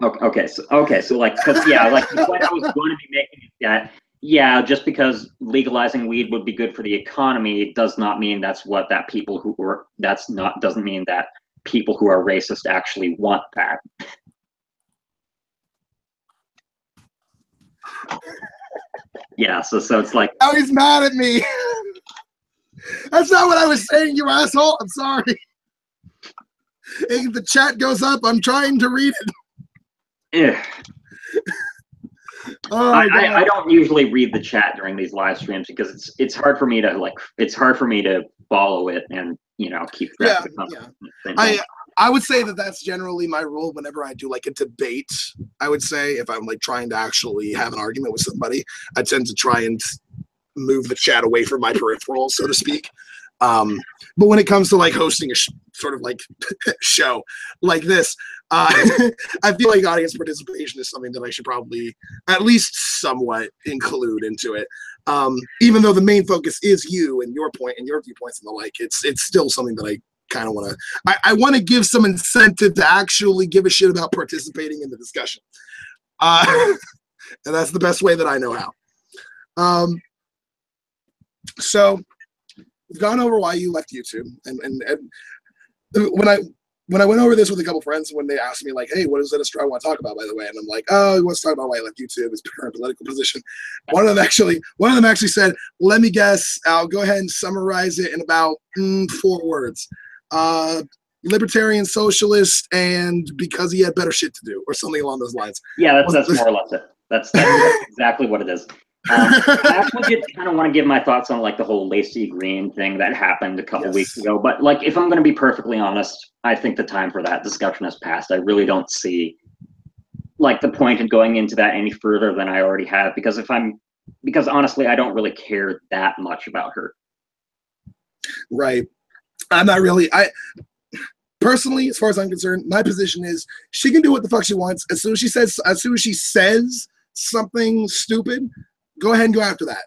Okay, so like, because yeah, like the point I was going to be making is that yeah, just because legalizing weed would be good for the economy does not mean doesn't mean that people who are racist actually want that. Yeah, so it's like, now he's mad at me. That's not what I was saying, you asshole. I'm sorry. If the chat goes up, I'm trying to read it. eh. Oh, I don't usually read the chat during these live streams because it's hard for me to follow it and keep track of the I would say that that's generally my rule whenever I do like a debate. I would say if I'm like trying to actually have an argument with somebody, I tend to try and move the chat away from my peripheral, so to speak. But when it comes to like hosting a sort of like show like this, I feel like audience participation is something that I should probably at least somewhat include into it. Even though the main focus is you and your point and your viewpoints and the like, it's still something that I kind of want to. I want to give some incentive to actually give a shit about participating in the discussion, and that's the best way that I know how. So we've gone over why you left YouTube, and when I went over this with a couple friends, when they asked me like, "Hey, what is Zennistrad want to talk about?" By the way, and I'm like, "Oh, he wants to talk about why he left YouTube, his current political position." One of them actually said, "Let me guess. I'll go ahead and summarize it in about 4 words: libertarian, socialist, and because he had better shit to do, or something along those lines." Yeah, that's more or less it. That's exactly what it is. I actually did kind of want to give my thoughts on like the whole Lacey Green thing that happened a couple weeks ago, but like if I'm going to be perfectly honest, I think the time for that discussion has passed. I really don't see like the point in going into that any further than I already have, because honestly I don't really care that much about her. Right. I'm not really. Personally, as far as I'm concerned, my position is she can do what the fuck she wants. As soon as she says something stupid, go ahead and go after that.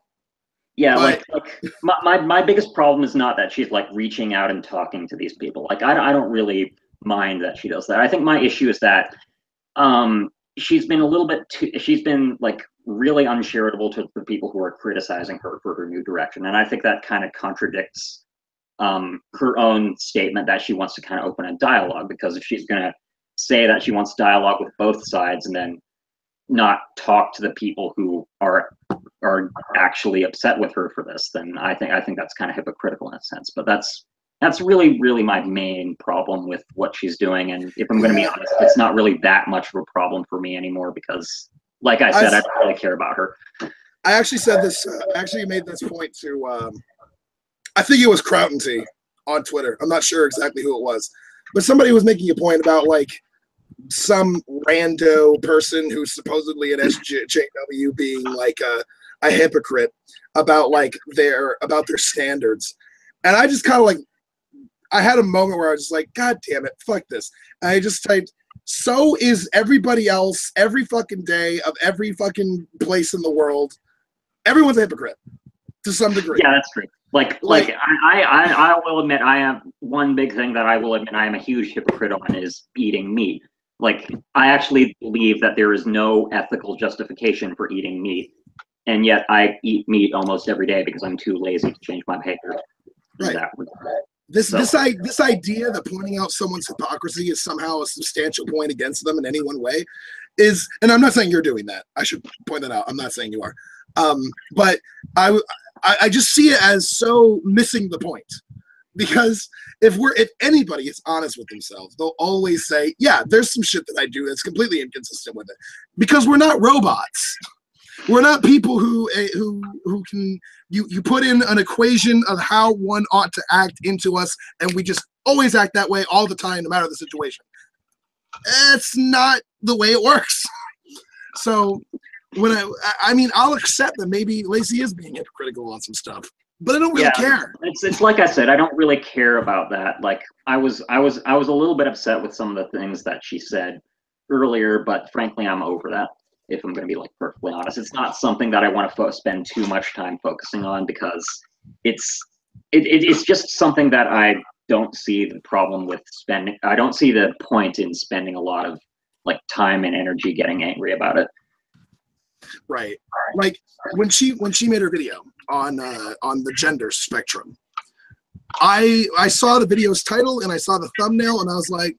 Yeah, but, like my biggest problem is not that she's like reaching out and talking to these people. Like I don't really mind that she does that. I think my issue is that she's been like really uncharitable to the people who are criticizing her for her new direction, and I think that kind of contradicts her own statement that she wants to kind of open a dialogue, because if she's going to say that she wants dialogue with both sides and then not talk to the people who are actually upset with her for this, then I think that's kind of hypocritical in a sense. But that's really my main problem with what she's doing. And if I'm going to be honest, it's not really that much of a problem for me anymore, because like I said, I don't really care about her. I actually said this, actually made this point to, I think it was Crowton T on Twitter. I'm not sure exactly who it was, but somebody was making a point about like some rando person who's supposedly an SJW being like a hypocrite about like their standards. And I just kind of like, I had a moment where I was just like, God damn it, fuck this. And I just typed, so is everybody else every fucking day of every fucking place in the world. Everyone's a hypocrite to some degree. Yeah, that's true. Like I will admit, I am one big thing that I will admit I am a huge hypocrite on is eating meat. Like I actually believe that there is no ethical justification for eating meat, and yet I eat meat almost every day because I'm too lazy to change my behavior. Right. This idea that pointing out someone's hypocrisy is somehow a substantial point against them in any one way is, and I'm not saying you're doing that. I should point that out. I'm not saying you are. But I just see it as so missing the point, because if anybody is honest with themselves, they'll always say, yeah, there's some shit that I do that's completely inconsistent with it, because we're not robots. We're not people who can, you put in an equation of how one ought to act into us, and we just always act that way all the time, no matter the situation. It's not the way it works. So when I mean, I'll accept that maybe Lacey is being hypocritical on some stuff, but I don't really care. It's like I said, I don't really care about that. Like I was a little bit upset with some of the things that she said earlier, but frankly, I'm over that. If I'm going to be like perfectly honest, it's not something that I want to spend too much time focusing on, because it's just something that I don't see the problem with spending. I don't see the point in spending a lot of like time and energy getting angry about it. Right. Like when she made her video on the gender spectrum, I saw the video's title and I saw the thumbnail and I was like,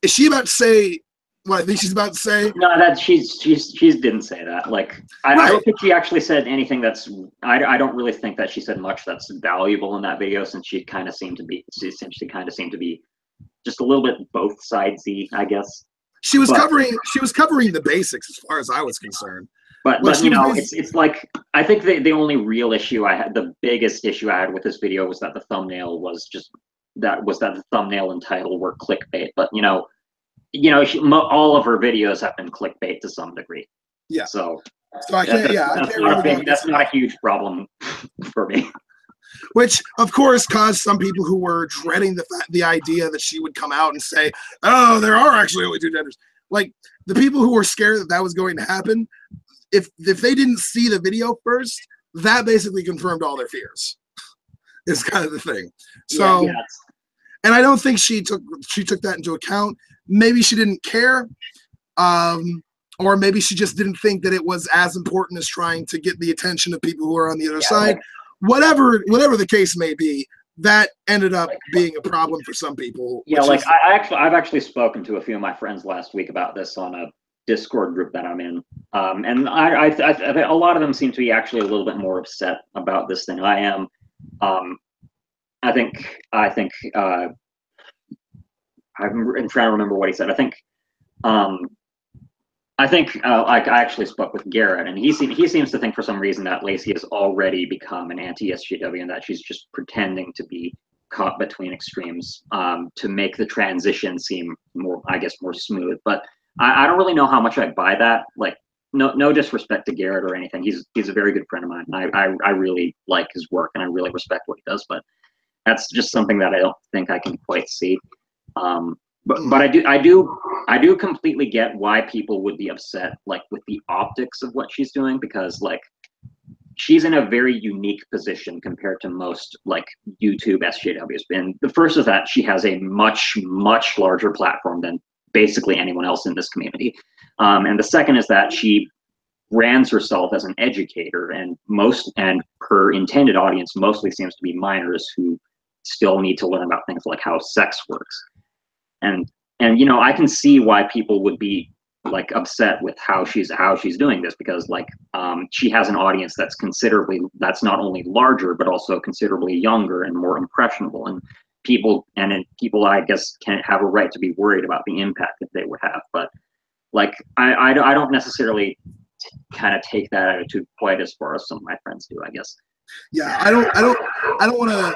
is she about to say what I think she's about to say? No, that she's didn't say that. Like I don't think she actually said anything that's. I don't really think that she said much that's valuable in that video, since she kind of seemed to be just a little bit both sidesy, I guess. She was covering the basics as far as I was concerned. But you know, it's like, I think the only real issue I had, the biggest issue I had with this video was that the thumbnail was just that the thumbnail and title were clickbait. But you know, all of her videos have been clickbait to some degree. Yeah. So I can't. That's not a huge problem for me. Which, of course, caused some people who were dreading the idea that she would come out and say, "Oh, there are actually only two genders." Like the people who were scared that was going to happen, if they didn't see the video first, that basically confirmed all their fears. Is kind of the thing. So, yeah. And I don't think she took that into account. Maybe she didn't care, or maybe she just didn't think that it was as important as trying to get the attention of people who are on the other side. Like, whatever the case may be, that ended up being a problem for some people. Yeah, like I've actually spoken to a few of my friends last week about this on a Discord group that I'm in, and I a lot of them seem to be actually a little bit more upset about this than I am. I think I'm trying to remember what he said. I actually spoke with Garrett, and he seems to think for some reason that Lacey has already become an anti-SJW and that she's just pretending to be caught between extremes to make the transition seem more smooth. But I don't really know how much I buy that. Like, no disrespect to Garrett or anything. He's a very good friend of mine. I really like his work and I really respect what he does. But that's just something that I don't think I can quite see. But I do completely get why people would be upset, like, with the optics of what she's doing, because like she's in a very unique position compared to most like YouTube SJWs. And the first is that she has a much larger platform than basically anyone else in this community, and the second is that she brands herself as an educator, and her intended audience mostly seems to be minors who still need to learn about things like how sex works. And you know, I can see why people would be like upset with how she's doing this, because like she has an audience that's not only larger but also considerably younger and more impressionable, and people I guess can have a right to be worried about the impact that they would have. But like I don't necessarily kind of take that attitude quite as far as some of my friends do, I guess. Yeah, I don't want to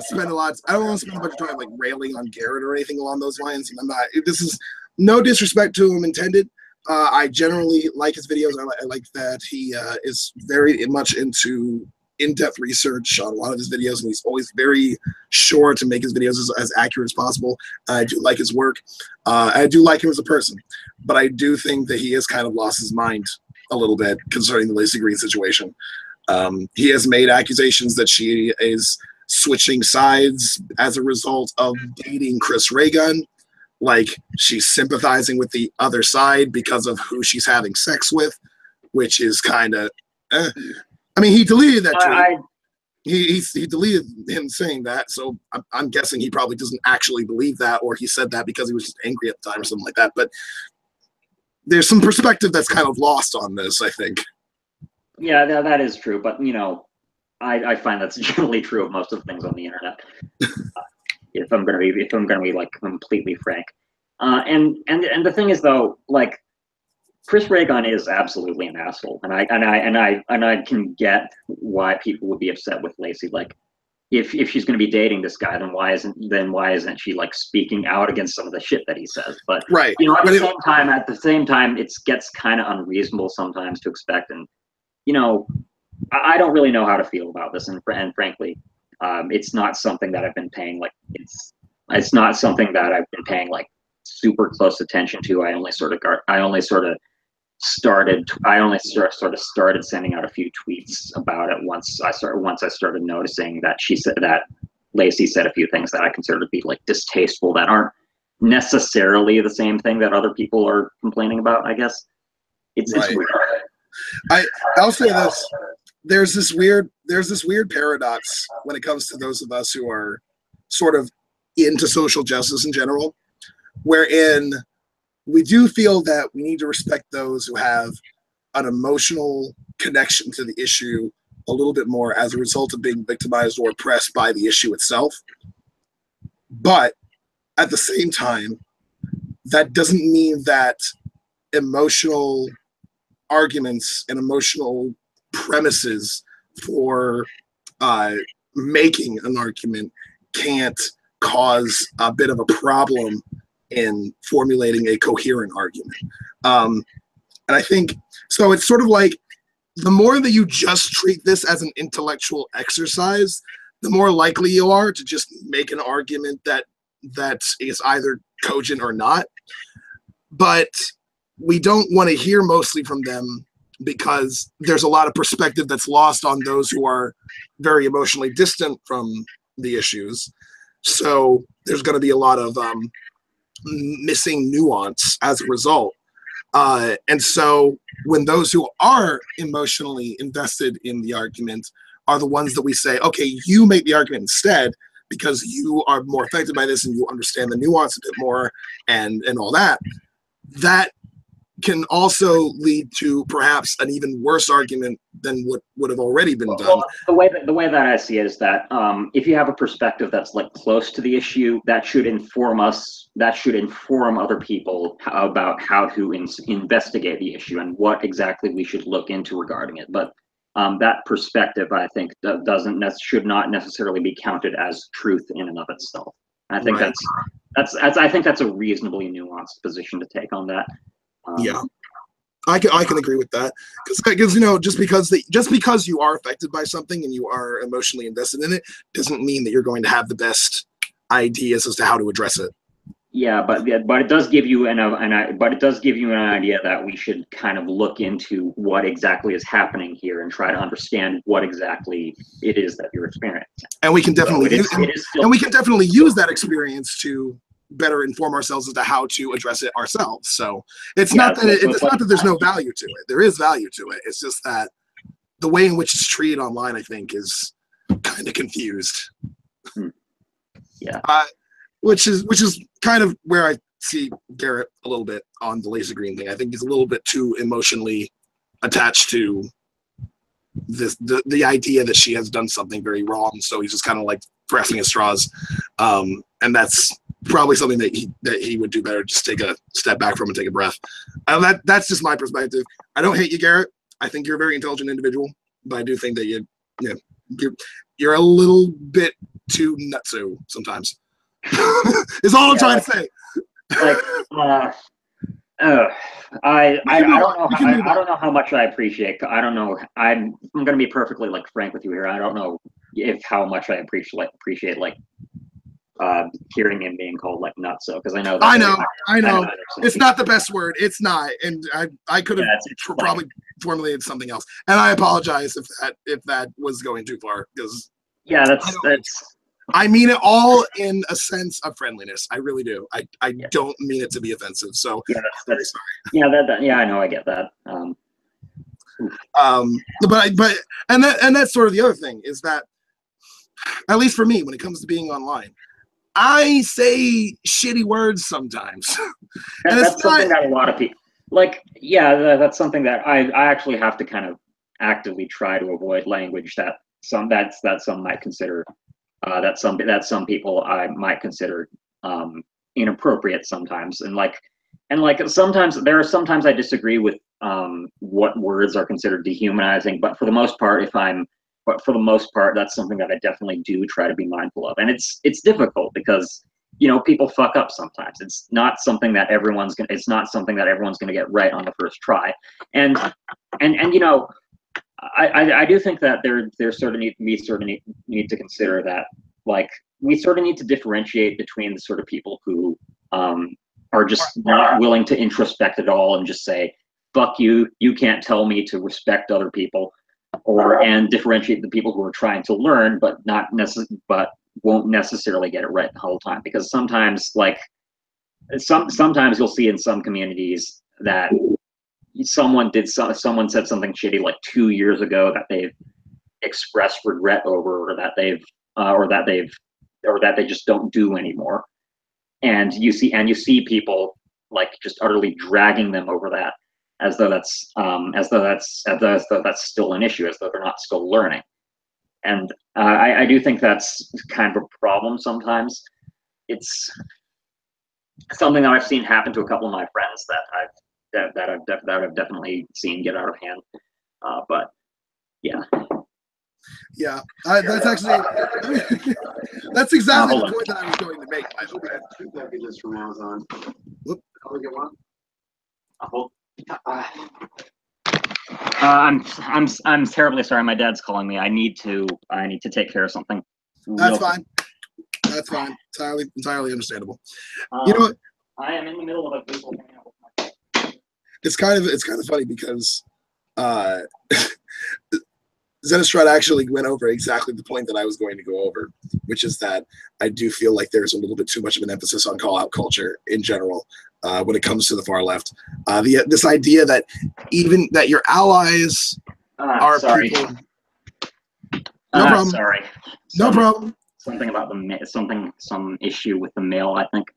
spend a bunch of time like railing on Garrett or anything along those lines. I'm not. This is no disrespect to him intended. I generally like his videos. I like that he is very much into in-depth research on a lot of his videos, and he's always very sure to make his videos as accurate as possible. I do like his work. I do like him as a person, but I do think that he has kind of lost his mind a little bit concerning the Lacey Green situation. He has made accusations that she is switching sides as a result of dating Chris Ray Gun. Like, she's sympathizing with the other side because of who she's having sex with, which is kind of I mean, he deleted that tweet. He deleted him saying that, so I'm guessing he probably doesn't actually believe that, or he said that because he was just angry at the time or something like that. But there's some perspective that's kind of lost on this, I think. Yeah, that is true, but you know, I find that's generally true of most of the things on the internet. If I'm gonna be like completely frank, and the thing is though, like, Chris Ray Gun is absolutely an asshole, and I can get why people would be upset with Lacey. Like, if she's going to be dating this guy, then why isn't she like speaking out against some of the shit that he says? But right, you know, at the same time, it gets kind of unreasonable sometimes to expect. And you know, I don't really know how to feel about this, and frankly, it's not something that I've been paying like it's not something that I've been paying like super close attention to. I only sort of started sending out a few tweets about it once I started noticing that Lacey said a few things that I consider to be like distasteful, that aren't necessarily the same thing that other people are complaining about, I guess. It's weird. I'll say this. There's this weird paradox when it comes to those of us who are sort of into social justice in general, wherein we do feel that we need to respect those who have an emotional connection to the issue a little bit more as a result of being victimized or oppressed by the issue itself. But at the same time, that doesn't mean that emotional arguments and emotional premises for making an argument can't cause a bit of a problem in formulating a coherent argument. And I think, so it's sort of like, the more that you just treat this as an intellectual exercise, the more likely you are to just make an argument that is either cogent or not. But we don't want to hear mostly from them because there's a lot of perspective that's lost on those who are very emotionally distant from the issues. So there's going to be a lot of missing nuance as a result. And so when those who are emotionally invested in the argument are the ones that we say, okay, you make the argument instead because you are more affected by this and you understand the nuance a bit more and all that, that can also lead to perhaps an even worse argument than what would have already been done. Well, the way that I see it is that if you have a perspective that's like close to the issue, that should inform us, that should inform other people about how to investigate the issue and what exactly we should look into regarding it. But that perspective, I think, should not necessarily be counted as truth in and of itself. I think I think that's a reasonably nuanced position to take on that. Yeah, I can agree with that because you know, just because you are affected by something and you are emotionally invested in it doesn't mean that you're going to have the best ideas as to how to address it. Yeah, but it does give you an idea that we should kind of look into what exactly is happening here and try to understand what exactly it is that you're experiencing. And we can definitely use that experience to better inform ourselves as to how to address it ourselves. So it's not that there's no value to it. There is value to it. It's just that the way in which it's treated online, I think, is kind of confused. Yeah. Which is kind of where I see Garrett a little bit on the laser green thing. I think he's a little bit too emotionally attached to the idea that she has done something very wrong. So he's just kind of like grasping at straws. And that's probably something that he would do better. Just take a step back from and take a breath. That's just my perspective. I don't hate you, Garrett. I think you're a very intelligent individual, but I do think that you're a little bit too nutso sometimes. Is all I'm trying to say. Like, I don't know how much I appreciate. I don't know. I'm going to be perfectly like frank with you here. I don't know how much I appreciate like hearing him being called like nutso, because I know. I know. It's not the best word. It's not, and I could have probably formulated something else. And I apologize if that was going too far, because that's. I mean it all in a sense of friendliness. I really do. I don't mean it to be offensive. So that's sorry. I know. I get that. But that's sort of the other thing is that, at least for me, when it comes to being online, I say shitty words sometimes. And that's something that a lot of people like. Yeah, that's something that I actually have to kind of actively try to avoid language that some might consider. That some people I might consider inappropriate sometimes, and sometimes I disagree with what words are considered dehumanizing, but for the most part, that's something that I definitely do try to be mindful of, and it's difficult because people fuck up sometimes. It's not something that everyone's gonna get right on the first try, and I do think that we sort of need to consider that, like, we sort of need to differentiate between the sort of people who are just not willing to introspect at all and just say, fuck you, you can't tell me to respect other people, and differentiate the people who are trying to learn but won't necessarily get it right the whole time, because sometimes, like, sometimes you'll see in some communities that someone said something shitty like 2 years ago that they've expressed regret over, or that they just don't do anymore. And you see people like just utterly dragging them over that, as though that's still an issue, as though they're not still learning. And I do think that's kind of a problem sometimes. It's something that I've seen happen to a couple of my friends that I've definitely seen get out of hand. But yeah. Yeah, that's actually that's exactly the point that I was going to make. I hope I have two fabulous from Amazon. Whoop, how do we get one? I'm terribly sorry. My dad's calling me. I need to take care of something. That's fine. That's fine. Entirely understandable. You know what? I am in the middle of a Google Hangout. It's kind of funny because Zennistrad actually went over exactly the point that I was going to go over, which is that I do feel like there's a little bit too much of an emphasis on call-out culture in general when it comes to the far left. This idea that even that your allies are people. No problem. Sorry. No problem. Something about some issue with the mail, I think,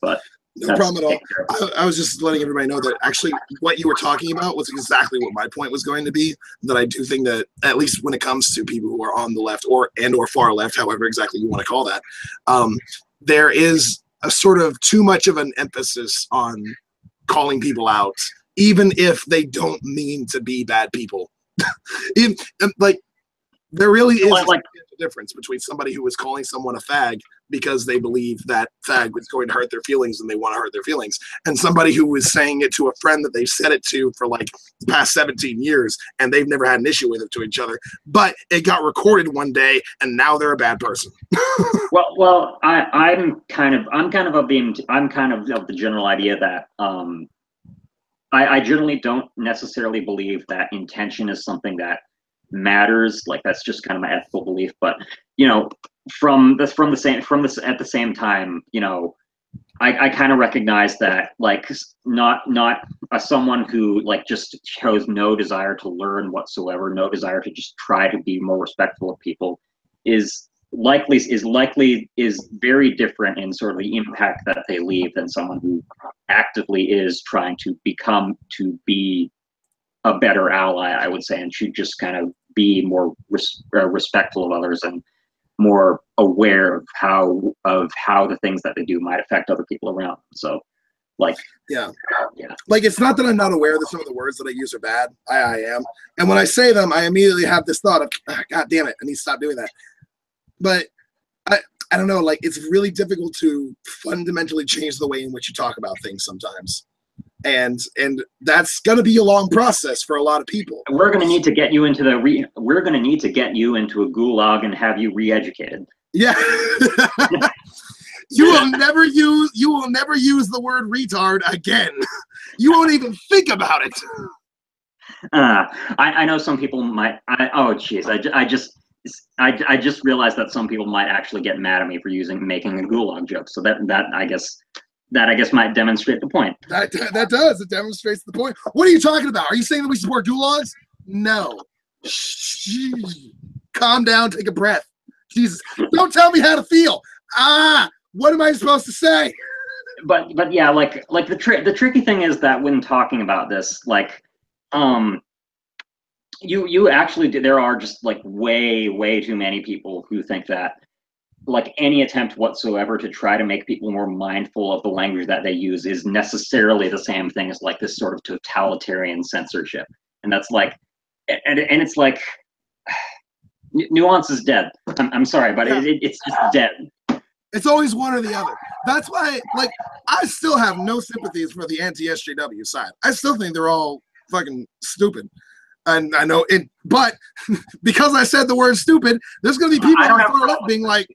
but. No problem at all. I was just letting everybody know that actually what you were talking about was exactly what my point was going to be, that I do think that, at least when it comes to people who are on the left or far left, however exactly you want to call that, there is a sort of too much of an emphasis on calling people out, even if they don't mean to be bad people. Like, there really is a difference between somebody who is calling someone a fag because they believe that fag is going to hurt their feelings and they want to hurt their feelings, and somebody who is saying it to a friend that they've said it to for like the past 17 years and they've never had an issue with it to each other, but it got recorded one day and now they're a bad person. well, I'm kind of of the general idea that I generally don't necessarily believe that intention is something that matters. Like, that's just kind of my ethical belief. But you know, at the same time, you know, I kind of recognize that, like, not someone who like just shows no desire to learn whatsoever, no desire to just try to be more respectful of people, is very different in sort of the impact that they leave than someone who actively is trying to be a better ally, I would say, and should just kind of be more respectful of others and more aware of how the things that they do might affect other people around them. So, like, yeah, like, it's not that I'm not aware that some of the words that I use are bad. I am, and when I say them, I immediately have this thought of, God damn it, I need to stop doing that. But I don't know, like, it's really difficult to fundamentally change the way in which you talk about things sometimes. And that's going to be a long process for a lot of people. We're going to need to get you into we're going to need to get you into a gulag and have you re-educated. Yeah. You will never use the word retard again. You won't even think about it. I know some people might. I just realized that some people might actually get mad at me for making a gulag joke. So that I guess might demonstrate the point. That does. It demonstrates the point. What are you talking about? Are you saying that we support gulags? No. Shh. Calm down. Take a breath. Jesus. Don't tell me how to feel. What am I supposed to say? But yeah, like the tricky thing is that when talking about this, like, you actually, there are just like way too many people who think that, like, any attempt whatsoever to try to make people more mindful of the language that they use is necessarily the same thing as like this sort of totalitarian censorship. And that's like, and it's like, nuance is dead. I'm sorry, but yeah. It's just dead. It's always one or the other. That's why, like, I still have no sympathies for the anti-SJW side. I still think they're all fucking stupid. And I know it, but because I said the word stupid, there's going to be people on the far left being like,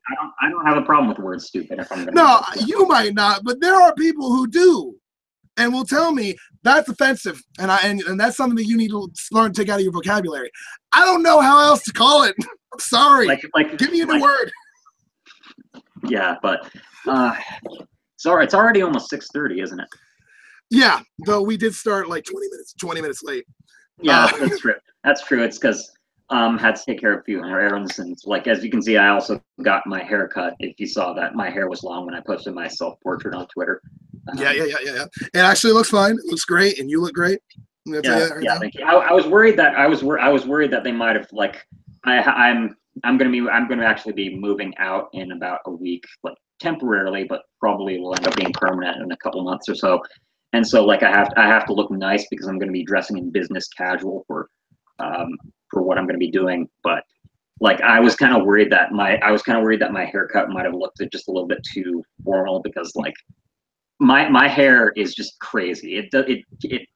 I don't have a problem with the word stupid. If I'm gonna no, you might not, but there are people who do, and will tell me that's offensive, and that's something that you need to learn to take out of your vocabulary. I don't know how else to call it. I'm sorry. Like, give me a new word. Yeah, but Sorry, it's already almost 6:30, isn't it? Yeah, though we did start like 20 minutes late. Yeah, that's true. That's true. It's because had to take care of a few errands, and like as you can see, I also got my hair cut. If you saw that, my hair was long when I posted my self-portrait on Twitter. Yeah. It actually looks fine. It looks great, and you look great. Yeah, thank you. I was worried that I was worried that they might have like I'm gonna actually be moving out in about a week, like temporarily, but probably will end up being permanent in a couple months or so. And so like I have to look nice because I'm gonna be dressing in business casual for what I'm gonna be doing. But like I was kind of worried that my haircut might have looked just a little bit too formal because like my hair is just crazy. It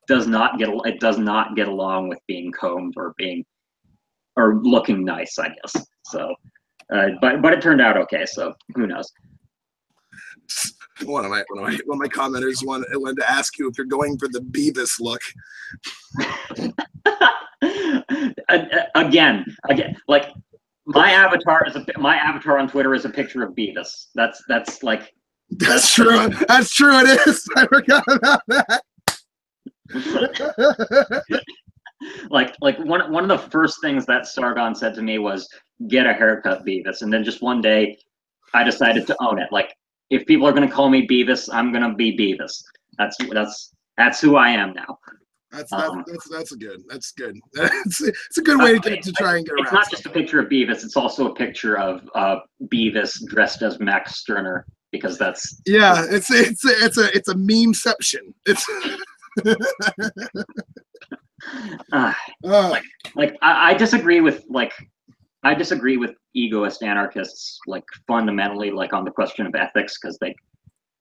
does not get along with being combed or looking nice, I guess. So, but it turned out okay. So who knows? One of my commenters wanted to ask you if you're going for the Beavis look. Again, like my avatar on Twitter is a picture of Beavis. That's like. That's true. That's true. It is. I forgot about that. like one of the first things that Sargon said to me was, "Get a haircut, Beavis." And then just one day, I decided to own it. Like, if people are going to call me Beavis, I'm going to be Beavis. That's who I am now. That's good. That's good. It's a good way to try and get around. It's not just a picture of Beavis; it's also a picture of Beavis dressed as Max Stirner. Because that's it's a memeception. It's I disagree with egoist anarchists like fundamentally like on the question of ethics because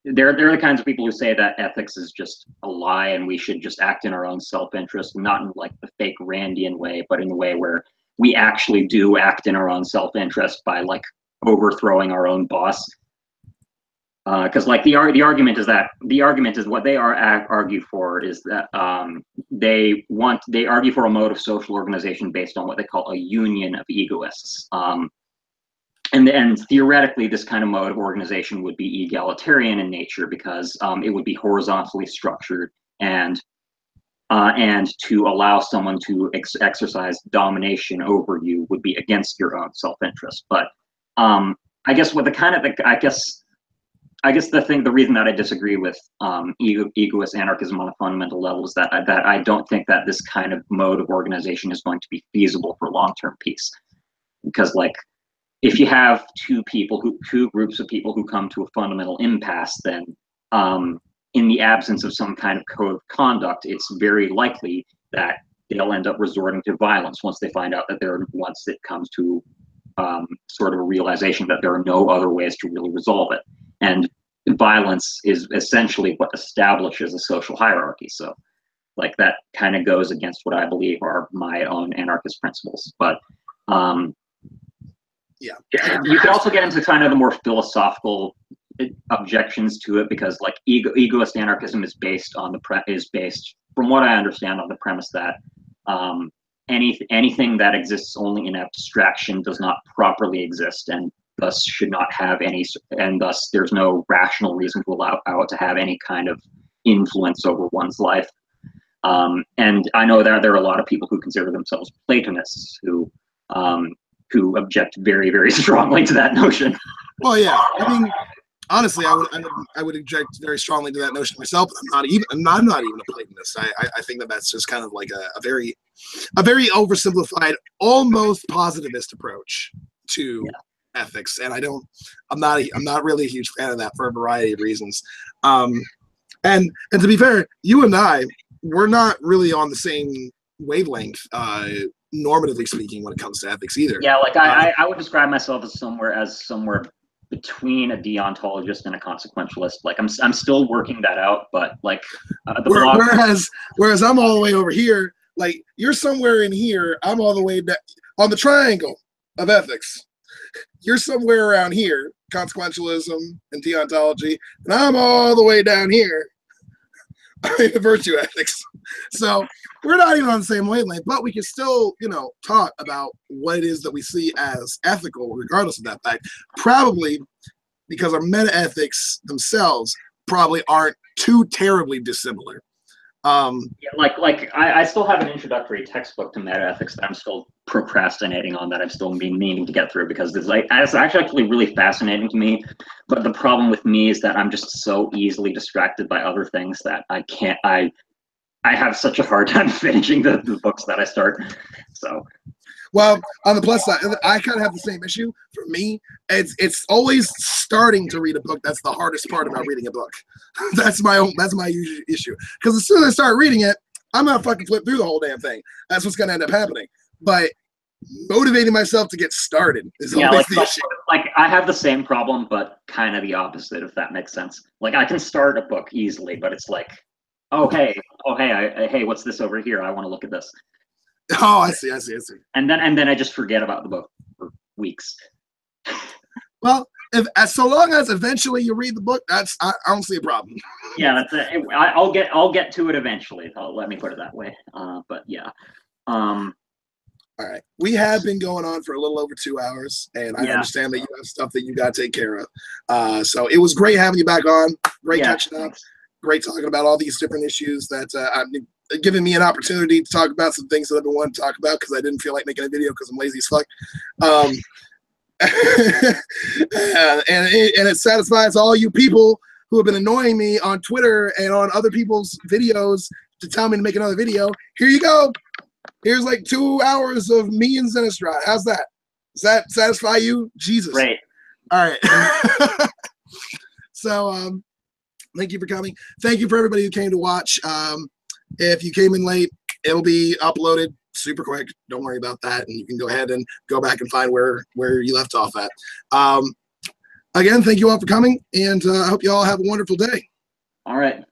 they're the kinds of people who say that ethics is just a lie and we should just act in our own self-interest, not in like the fake Randian way, but in the way where we actually do act in our own self-interest by like overthrowing our own boss. Because like the argument is what they argue for is that they argue for a mode of social organization based on what they call a union of egoists, and theoretically this kind of mode of organization would be egalitarian in nature because it would be horizontally structured and to allow someone to exercise domination over you would be against your own self-interest. But I guess the reason that I disagree with egoist anarchism on a fundamental level is that I don't think that this kind of mode of organization is going to be feasible for long-term peace. Because like, if you have two groups of people who come to a fundamental impasse, then in the absence of some kind of code of conduct, it's very likely that they'll end up resorting to violence once it comes to sort of a realization that there are no other ways to really resolve it. And violence is essentially what establishes a social hierarchy. So like that kind of goes against what I believe are my own anarchist principles. But yeah, you could also get into kind of the more philosophical objections to it because like egoist anarchism is based from what I understand on the premise that anything that exists only in abstraction does not properly exist and thus should not have any, and thus there's no rational reason to allow it to have any kind of influence over one's life. And I know that there are a lot of people who consider themselves Platonists who object very, very strongly to that notion. Well, yeah, I mean, honestly, I would object very strongly to that notion myself. But I'm not even a Platonist. I think that's just kind of like a very oversimplified, almost positivist approach to ethics, and I'm not really a huge fan of that for a variety of reasons. And to be fair, you and we're not really on the same wavelength, normatively speaking, when it comes to ethics either. Yeah, like I would describe myself as somewhere between a deontologist and a consequentialist. Like I'm still working that out, but like whereas I'm all the way over here. Like you're somewhere in here, I'm all the way back on the triangle of ethics. You're somewhere around here, consequentialism and deontology, and I'm all the way down here in virtue ethics. So we're not even on the same wavelength, but we can still, talk about what it is that we see as ethical, regardless of that fact. Probably because our meta ethics themselves probably aren't too terribly dissimilar. Yeah, I still have an introductory textbook to metaethics that I'm still procrastinating on, that I've still been meaning to get through, because it's actually really fascinating to me. But the problem with me is that I'm just so easily distracted by other things that I have such a hard time finishing the books that I start. So. Well, on the plus side, I kind of have the same issue. For me, it's always starting to read a book that's the hardest part about reading a book. That's my usual issue. Because as soon as I start reading it, I'm gonna fucking flip through the whole damn thing. That's what's gonna end up happening. But motivating myself to get started is always the issue. Like I have the same problem, but kind of the opposite, if that makes sense. Like I can start a book easily, but it's like, hey, what's this over here? I want to look at this. Oh, I see. And then I just forget about the book for weeks. Well, so long as eventually you read the book, I don't see a problem. Yeah, I'll get to it eventually. Let me put it that way. But yeah. All right. We have been going on for a little over 2 hours, and I understand that you have stuff that you got to take care of. So it was great having you back on. Great catching up. Great talking about all these different issues that giving me an opportunity to talk about some things that I've been wanting to talk about, because I didn't feel like making a video because I'm lazy as fuck. And it satisfies all you people who have been annoying me on Twitter and on other people's videos to tell me to make another video. Here you go. Here's like 2 hours of me and Zennistrad. How's that? Does that satisfy you? Jesus. Great. All right. So thank you for coming. Thank you for everybody who came to watch. If you came in late, it'll be uploaded super quick. Don't worry about that. And you can go ahead and go back and find where you left off at. Again, thank you all for coming, and I hope you all have a wonderful day. All right.